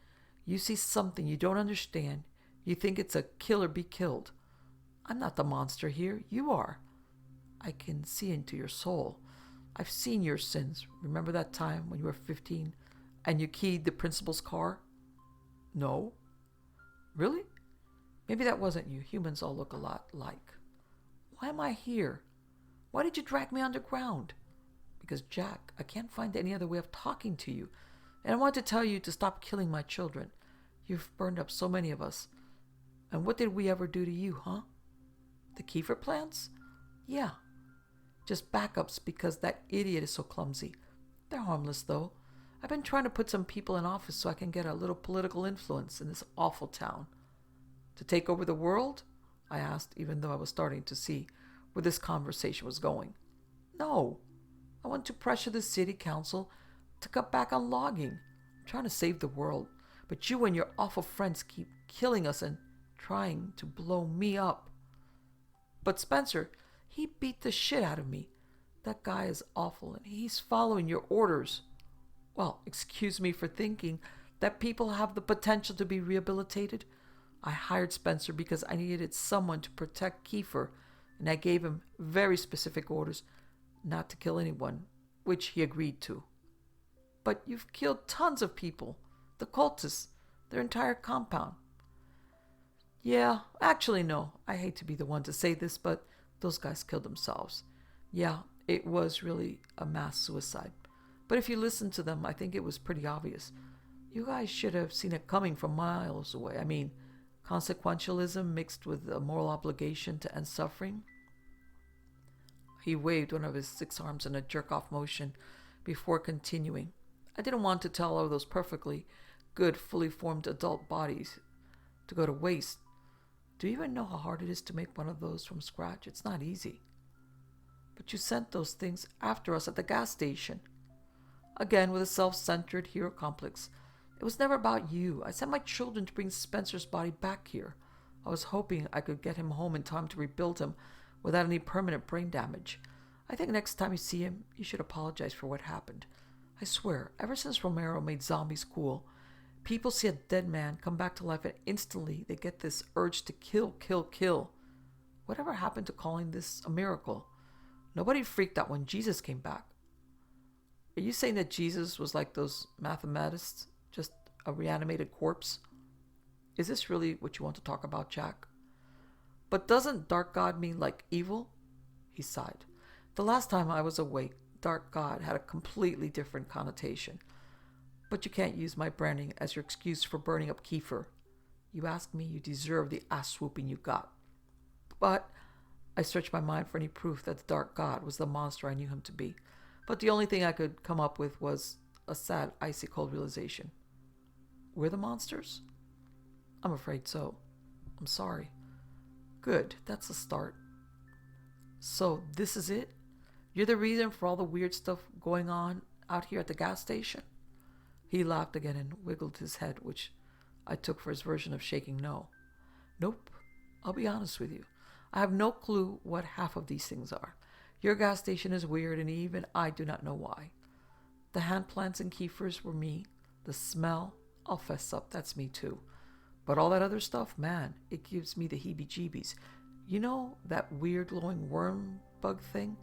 you see something you don't understand, you think it's a kill or be killed? I'm not the monster here. You are. I can see into your soul. I've seen your sins. Remember that time when you were 15 and you keyed the principal's car? No. Really? Maybe that wasn't you. Humans all look a lot alike. Why am I here? Why did you drag me underground? Because, Jack, I can't find any other way of talking to you. And I want to tell you to stop killing my children. You've burned up so many of us. And what did we ever do to you, huh? The Kiefer plants? Yeah. Just backups because that idiot is so clumsy. They're harmless, though. I've been trying to put some people in office so I can get a little political influence in this awful town. To take over the world? I asked, even though I was starting to see where this conversation was going. No. I want to pressure the city council to cut back on logging. I'm trying to save the world, but you and your awful friends keep killing us and trying to blow me up. But Spencer, he beat the shit out of me. That guy is awful, and he's following your orders. Well, excuse me for thinking that people have the potential to be rehabilitated. I hired Spencer because I needed someone to protect Kiefer, and I gave him very specific orders not to kill anyone, which he agreed to. But you've killed tons of people. The cultists. Their entire compound. Yeah, actually, no. I hate to be the one to say this, but those guys killed themselves. Yeah, it was really a mass suicide. But if you listen to them, I think it was pretty obvious. You guys should have seen it coming from miles away. I mean, consequentialism mixed with a moral obligation to end suffering. He waved one of his 6 arms in a jerk-off motion before continuing. I didn't want to tell all those perfectly good, fully formed adult bodies to go to waste. Do you even know how hard it is to make one of those from scratch? It's not easy. But you sent those things after us at the gas station. Again, with a self-centered hero complex. It was never about you. I sent my children to bring Spencer's body back here. I was hoping I could get him home in time to rebuild him without any permanent brain damage. I think next time you see him, you should apologize for what happened. I swear, ever since Romero made zombies cool, people see a dead man come back to life and instantly they get this urge to kill, kill, kill. Whatever happened to calling this a miracle? Nobody freaked out when Jesus came back. Are you saying that Jesus was like those mathematicians, just a reanimated corpse? Is this really what you want to talk about, Jack? But doesn't Dark God mean like evil? He sighed. The last time I was awake, Dark God had a completely different connotation. But you can't use my branding as your excuse for burning up Kiefer. You asked me, you deserve the ass-swooping you got. But I searched my mind for any proof that the Dark God was the monster I knew him to be. But the only thing I could come up with was a sad, icy cold realization. We're the monsters? I'm afraid so. I'm sorry. Good, that's a start. So, this is it? You're the reason for all the weird stuff going on out here at the gas station? He laughed again and wiggled his head, which I took for his version of shaking no. Nope. I'll be honest with you. I have no clue what half of these things are. Your gas station is weird, and even I do not know why. The hand plants and Kiefers were me. The smell, I'll fess up, that's me too. But all that other stuff, man, it gives me the heebie-jeebies. You know that weird glowing worm bug thing?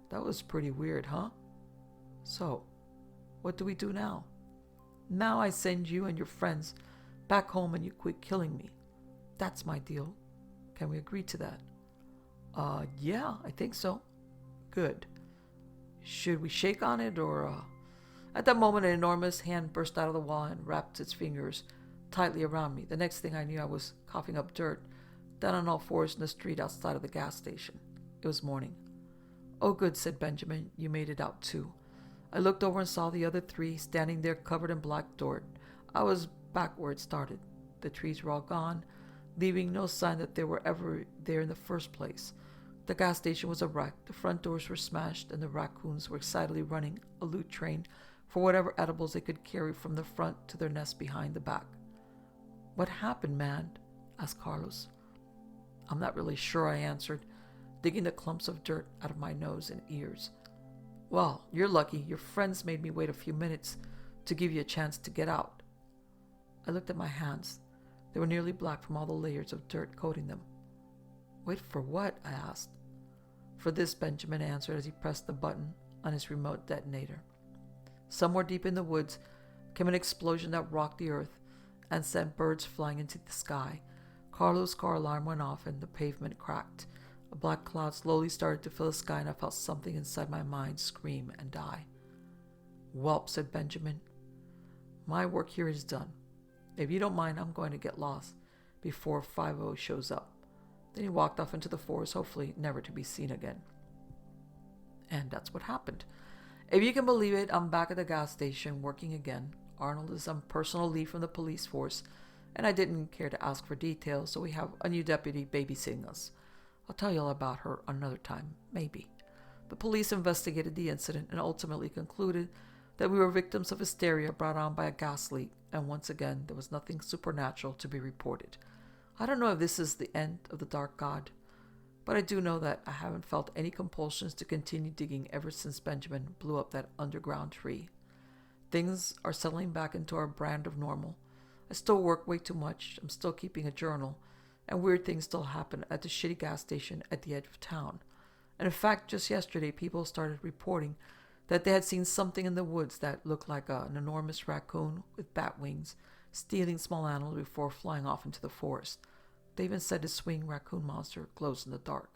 That was pretty weird, huh? So, what do we do now? Now I send you and your friends back home and you quit killing me. That's my deal. Can we agree to that? Yeah, I think so. Good. Should we shake on it or, At that moment, an enormous hand burst out of the wall and wrapped its fingers tightly around me. The next thing I knew, I was coughing up dirt, down on all fours in the street outside of the gas station. It was morning. Oh, good, said Benjamin. You made it out, too. I looked over and saw the other 3 standing there covered in black dirt. I was back where it started. The trees were all gone, leaving no sign that they were ever there in the first place. The gas station was a wreck. The front doors were smashed, and the raccoons were excitedly running a loot train for whatever edibles they could carry from the front to their nest behind the back. What happened, man? Asked Carlos. I'm not really sure, I answered, digging the clumps of dirt out of my nose and ears. Well, you're lucky. Your friends made me wait a few minutes to give you a chance to get out. I looked at my hands. They were nearly black from all the layers of dirt coating them. Wait for what? I asked. For this, Benjamin answered as he pressed the button on his remote detonator. Somewhere deep in the woods came an explosion that rocked the earth and sent birds flying into the sky. Carlos' car alarm went off and the pavement cracked. A black cloud slowly started to fill the sky, and I felt something inside my mind scream and die. Whelp, said Benjamin. My work here is done. If you don't mind, I'm going to get lost before 50 shows up. Then he walked off into the forest, hopefully never to be seen again. And that's what happened. If you can believe it, I'm back at the gas station working again. Arnold is on personal leave from the police force, and I didn't care to ask for details, so we have a new deputy babysitting us. I'll tell you all about her another time, maybe. The police investigated the incident and ultimately concluded that we were victims of hysteria brought on by a gas leak, and once again there was nothing supernatural to be reported. I don't know if this is the end of the Dark God, but I do know that I haven't felt any compulsions to continue digging ever since Benjamin blew up that underground tree. Things are settling back into our brand of normal. I still work way too much, I'm still keeping a journal, and weird things still happen at the shitty gas station at the edge of town. And in fact, just yesterday, people started reporting that they had seen something in the woods that looked like an enormous raccoon with bat wings, stealing small animals before flying off into the forest. They even said the swinging raccoon monster glows in the dark.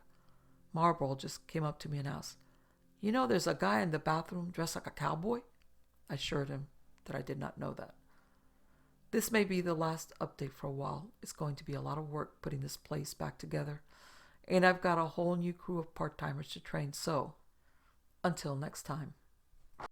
Marlborough just came up to me and asked, "You know there's a guy in the bathroom dressed like a cowboy?" I assured him that I did not know that. This may be the last update for a while. It's going to be a lot of work putting this place back together. And I've got a whole new crew of part-timers to train, so until next time.